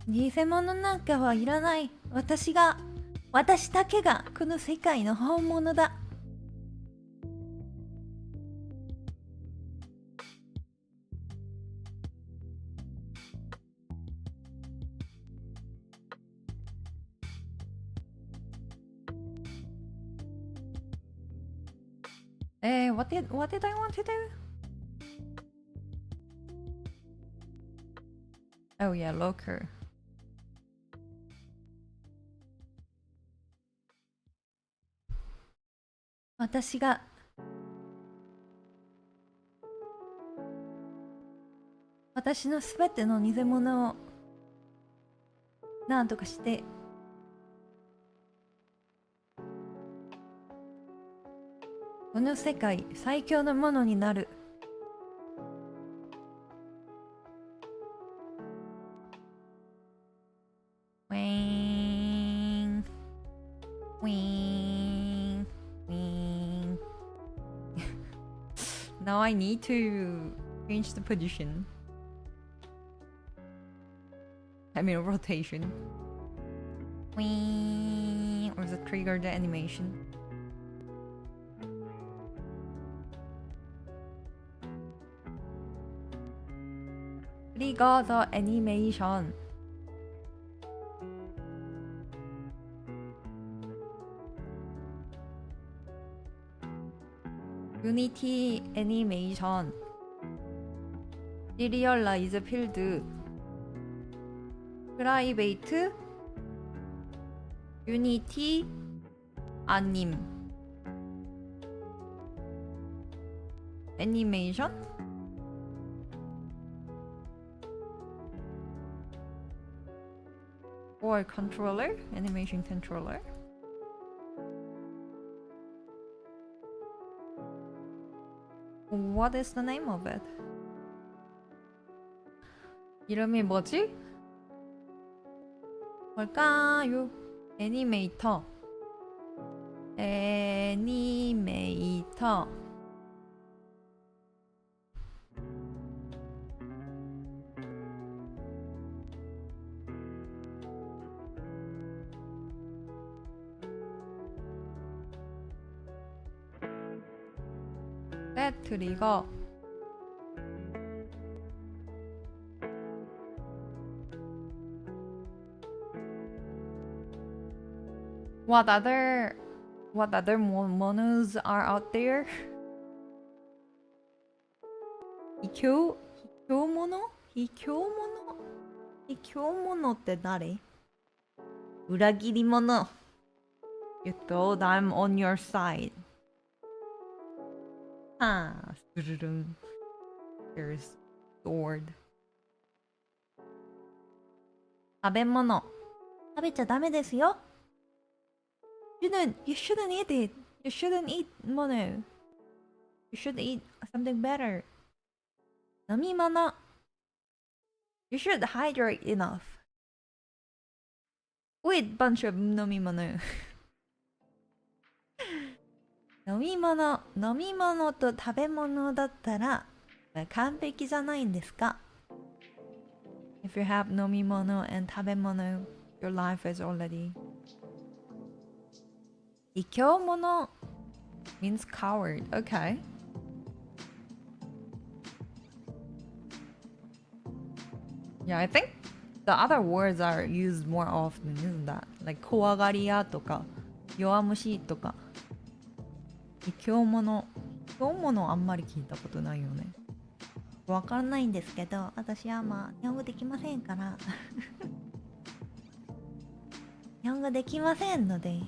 偽物なんかはいらない。私だけがこの世界の本物だ。what did I want to do? Oh yeah, local. 私のすべての偽物をなんとかしてこの世界最強のものになる。ウィーンウィーンウィーンNow I need to change the position. I mean rotation. Whee! Or the trigger the animation. Trigger the animation. Unity animation. Serialize field. Private Unity anim animation or controller animation controller. What is the name of it? 이름이 뭐지? 뭘까요? 애니메이터. 애니메이터. 셋 트리거. What other monos are out there? Hikyomono? Hikyomono って誰? 裏切り者. You thought I'm on your side. Ah, there's sword. 食べ物。食べちゃダメですよ。You shouldn't eat it. You shouldn't eat mono. You should eat something better. 飲み物. You should hydrate enough. With bunch of 飲み物. 飲み物と食べ物だったら完璧じゃないんですか? If you have 飲み物 and 食べ物, your life is already. 卑怯者 means coward. Okay. Yeah, I think the other words are used more often, isn't that? Like 怖がり屋とか弱虫とか。卑怯者あんまり聞いたことないよね。わかんないんですけど、私はまあ日本語できませんから日本語できませんので。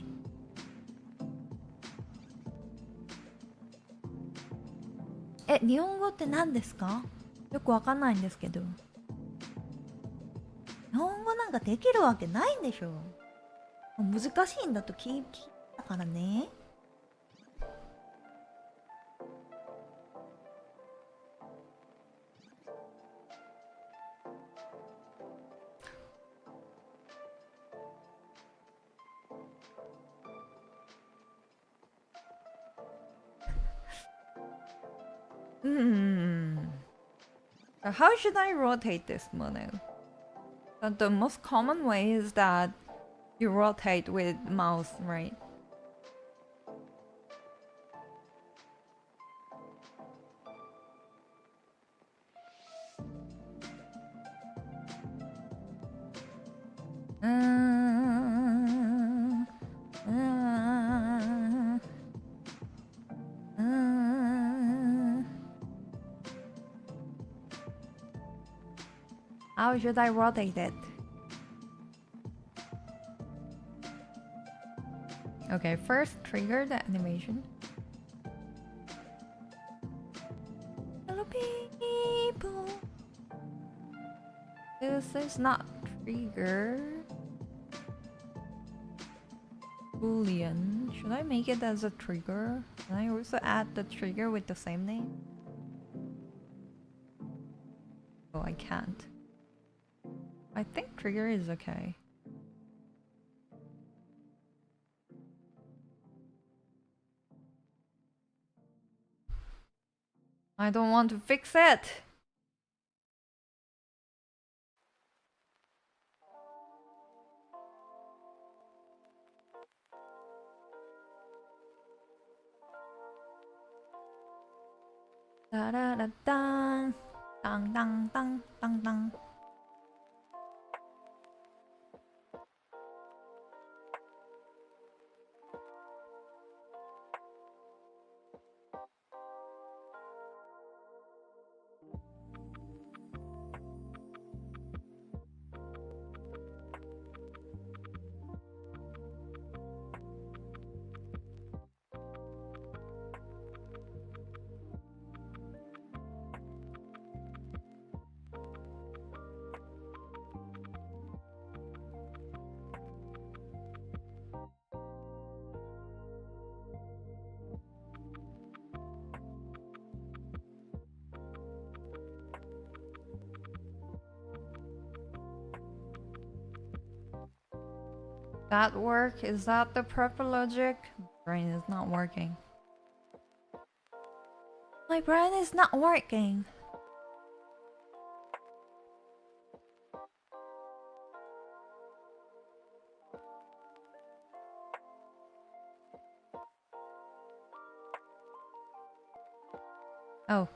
日本語って何ですか？よくわかんないんですけど。日本語なんかできるわけないんでしょ。難しいんだと聞いたからね。Hmm. So how should I rotate this mono? The most common way is that you rotate with mouse, right? How should I rotate it? Okay, first trigger the animation. Hello people. This is not trigger. Boolean. Should I make it as a trigger? Can I also add the trigger with the same name? Oh, I can't. I think trigger is okay. I don't want to fix it. Da da da dang, dang dang dang dang dang. That work? Is that the proper logic? Brain is not working. My brain is not working. Oh.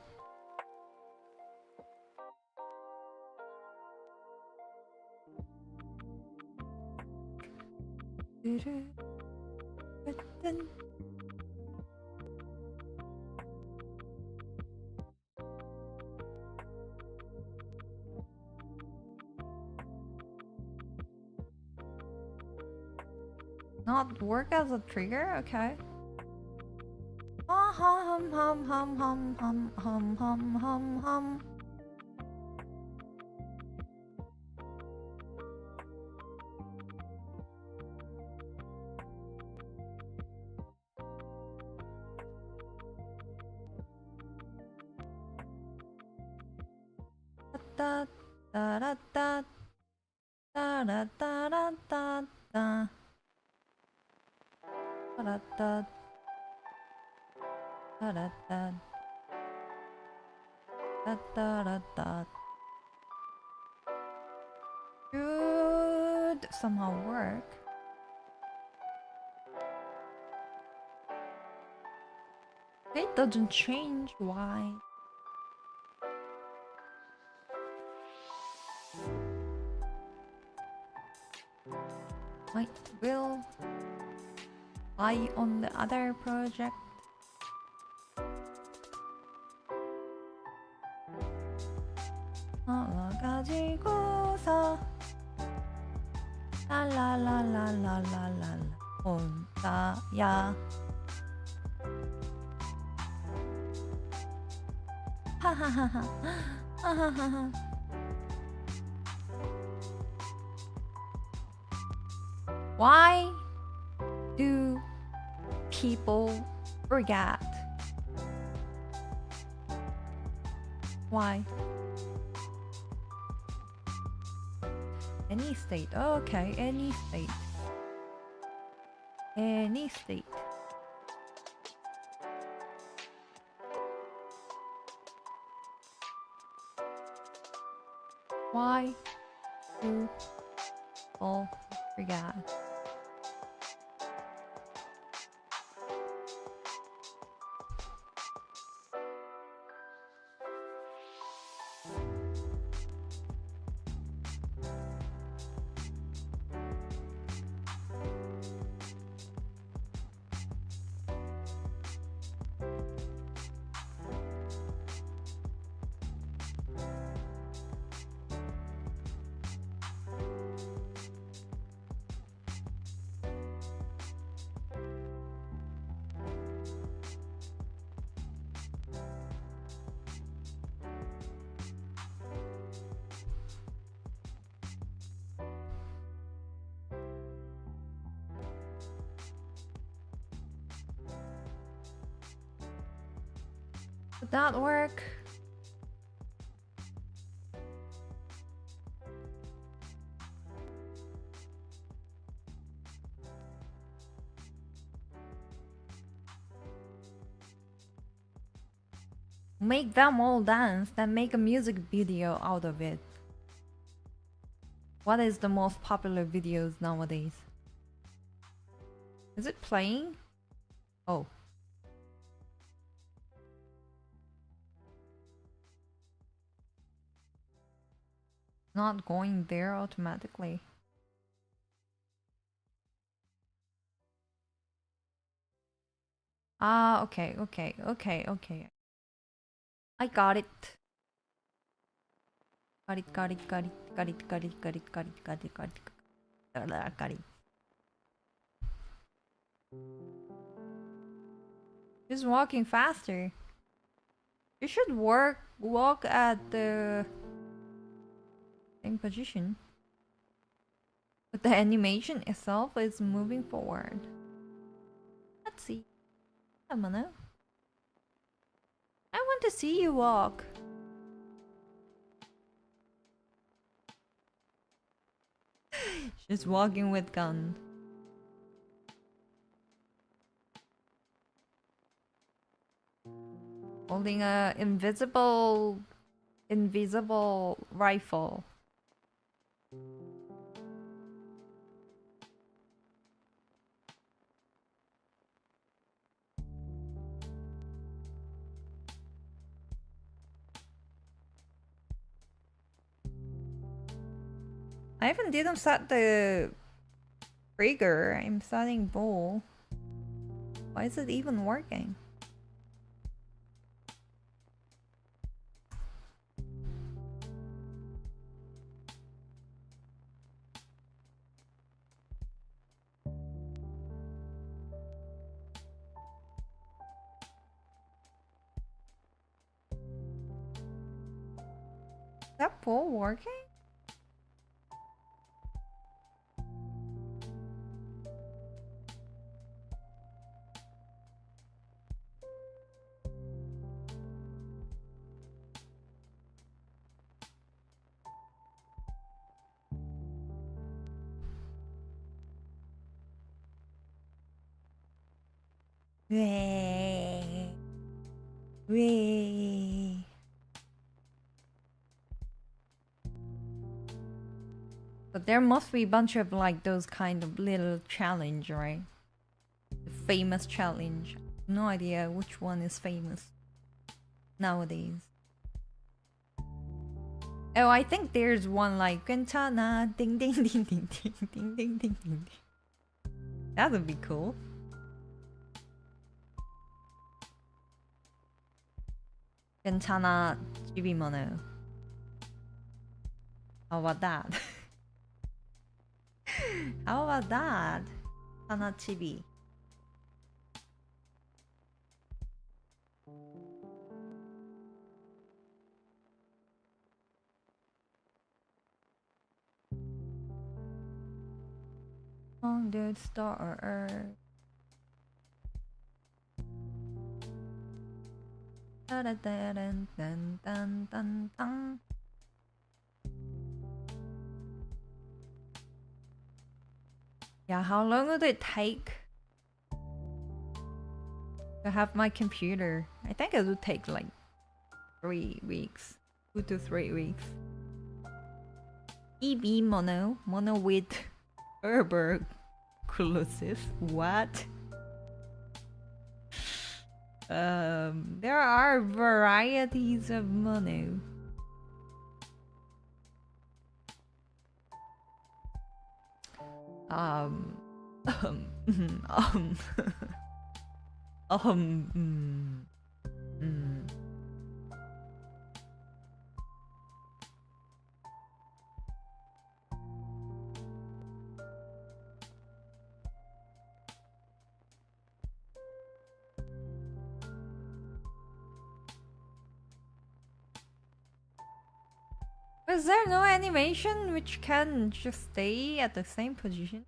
Not work as a trigger? Okay. Hum hum hum hum hum hum hum hum hum. Da da da da da da da da da da da da da da da da da da. Should somehow work. It doesn't change. Why? Might will buy on the other project. 가지고서 라라라라라라라 혼자야. 하하하하 하하하하. Why do people forget? Why? Any state. Okay, any state. Any state. Why do people forget? Would that work? Make them all dance, then make a music video out of it. What is the most popular videos nowadays? Is it playing? Oh. Not going there automatically. Ah, okay. I got it. Got it. Just walking faster. You should walk at the same position. But the animation itself is moving forward. Let's see. I don't know. I want to see you walk. She's walking with gun. Holding a invisible rifle. I even didn't set the trigger. I'm setting bow. Why is it even working? Is that bow working? Wee. But there must be a bunch of like those kind of little challenge, right? The famous challenge. No idea which one is famous nowadays. Oh, I think there's one like 괜찮아 ding ding ding ding ding ding ding ding ding. That would be cool. 괜찮아 ChibiMono. How about that? How about that? 괜찮아 Chibi. On the star. Yeah, how long would it take to have my computer? I think it would take like 3 weeks. 2 to 3 weeks. EB mono with tuberculosis. What? There are varieties of mono. um, um, um, um, Is there no animation which can just stay at the same position?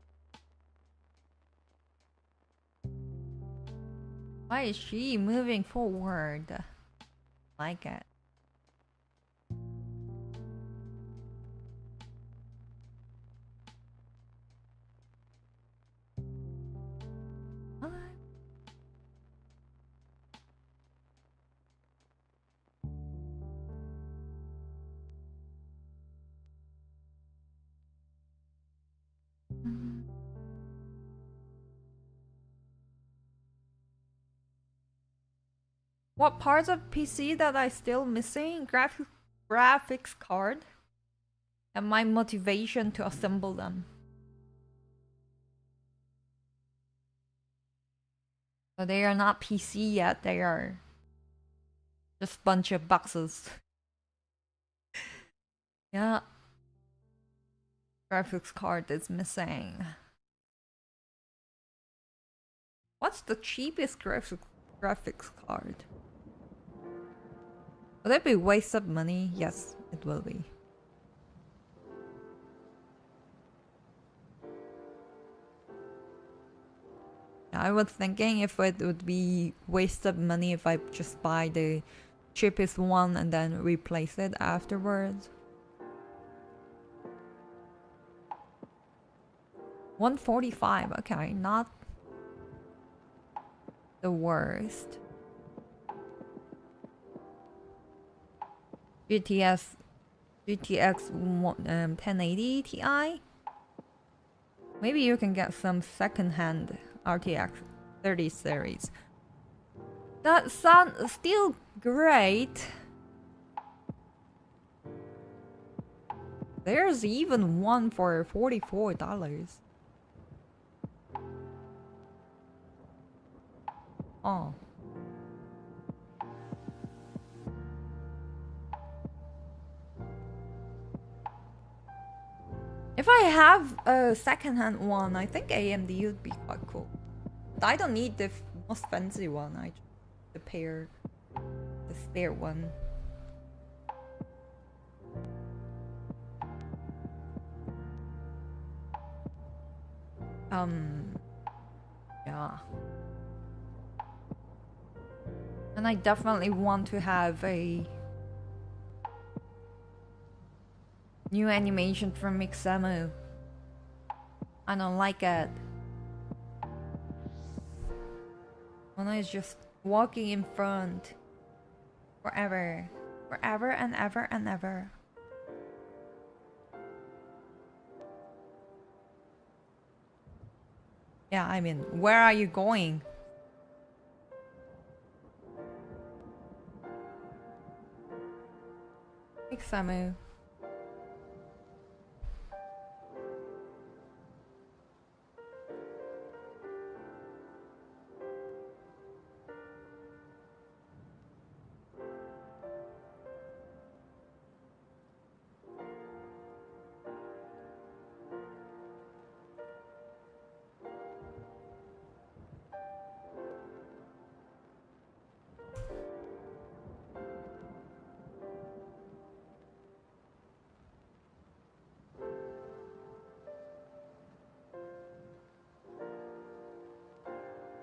Why is she moving forward? Like it. What? What parts of PC that I still missing? Graphics card and my motivation to assemble them. But they are not PC yet, they are just bunch of boxes. Yeah. Graphics card is missing. What's the cheapest graphics card? Will it be waste of money? Yes, it will be. I was thinking if it would be waste of money if I just buy the cheapest one and then replace it afterwards. 145, okay, not the worst. GTX 1080 Ti. Maybe you can get some second-hand RTX 30 series. That sounds still great. There's even one for $44. Oh. If I have a second-hand one, I think AMD would be quite cool. But I don't need the most fancy one. I just the spare one. Yeah. And I definitely want to have a new animation from Mixamo. I don't like it. Mona is just walking in front forever. Forever and ever and ever. Yeah, I mean, where are you going? Mixamo.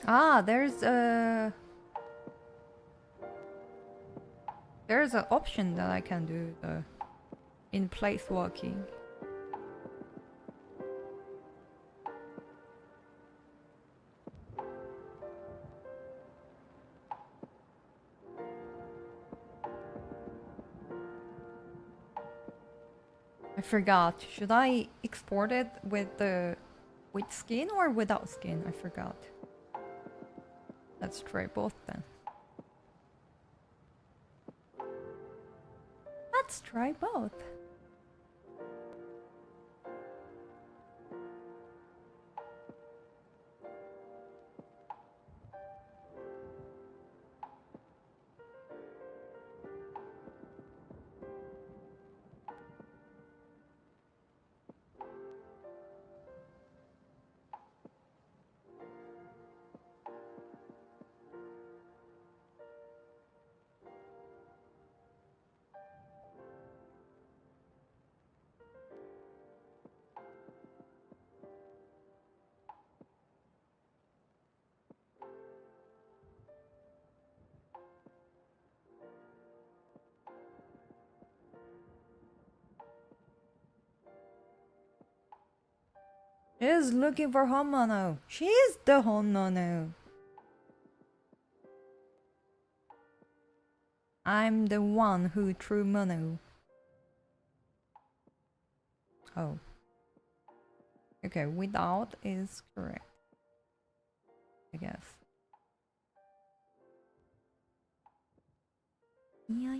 Ah, there's an option that I can do the in place walking. I forgot. Should I export it with skin or without skin? I forgot. Let's try both then. Let's try both. She's looking for Homono. She's the Homono. I'm the one who threw mono. Oh. Okay, without is correct, I guess. Yeah.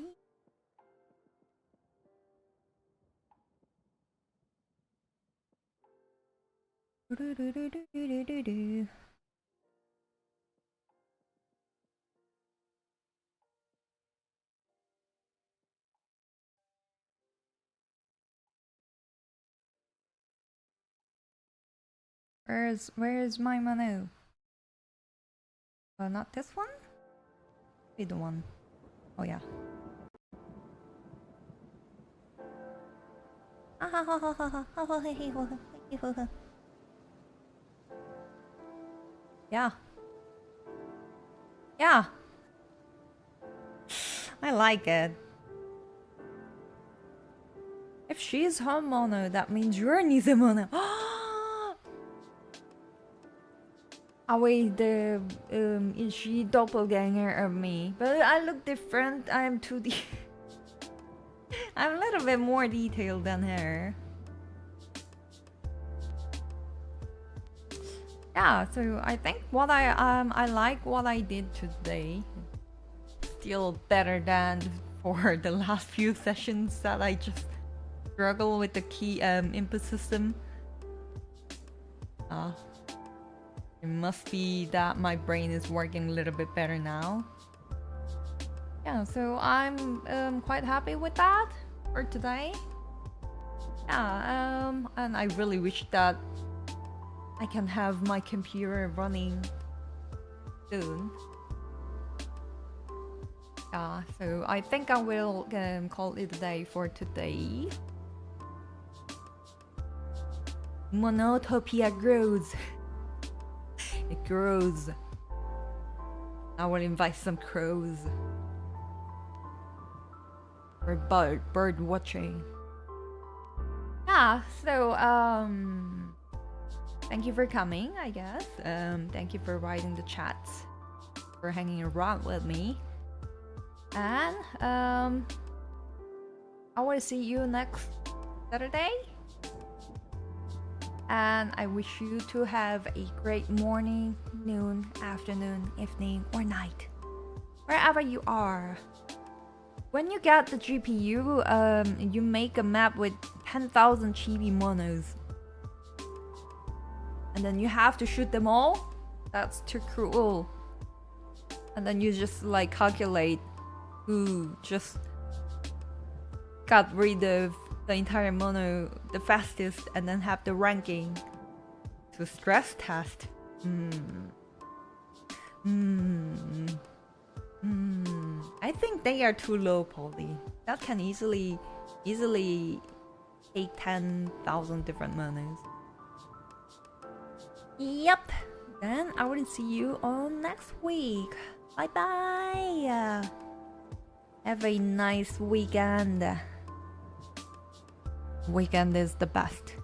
Where's my menu? Not this one? Be the one. Oh yeah. Yeah. Yeah. I like it. If she's Homono, that means you're Nisemono. Oh wait, is she doppelganger of me? But I look different. I'm 2D. I'm a little bit more detailed than her. Yeah, so I think what I like what I did today. Still better than for the last few sessions that I just struggle with the key input system. It must be that my brain is working a little bit better now. Yeah, so I'm quite happy with that for today. Yeah, and I really wish that I can have my computer running soon. Yeah, so I think I will call it a day for today. Monotopia grows. It grows. I will invite some crows. For bird watching. Yeah, so thank you for coming, I guess. Thank you for writing the chats, for hanging around with me. And I will see you next Saturday. And I wish you to have a great morning, noon, afternoon, evening, or night, wherever you are. When you get the GPU, you make a map with 10,000 ChibiMonos. And then you have to shoot them all? That's too cruel. And then you just like calculate who just got rid of the entire mono the fastest and then have the ranking to stress test. I think they are too low poly. That can easily take 10,000 different monos. Yep. Then I will see you all next week. Bye bye. Have a nice weekend. Weekend is the best.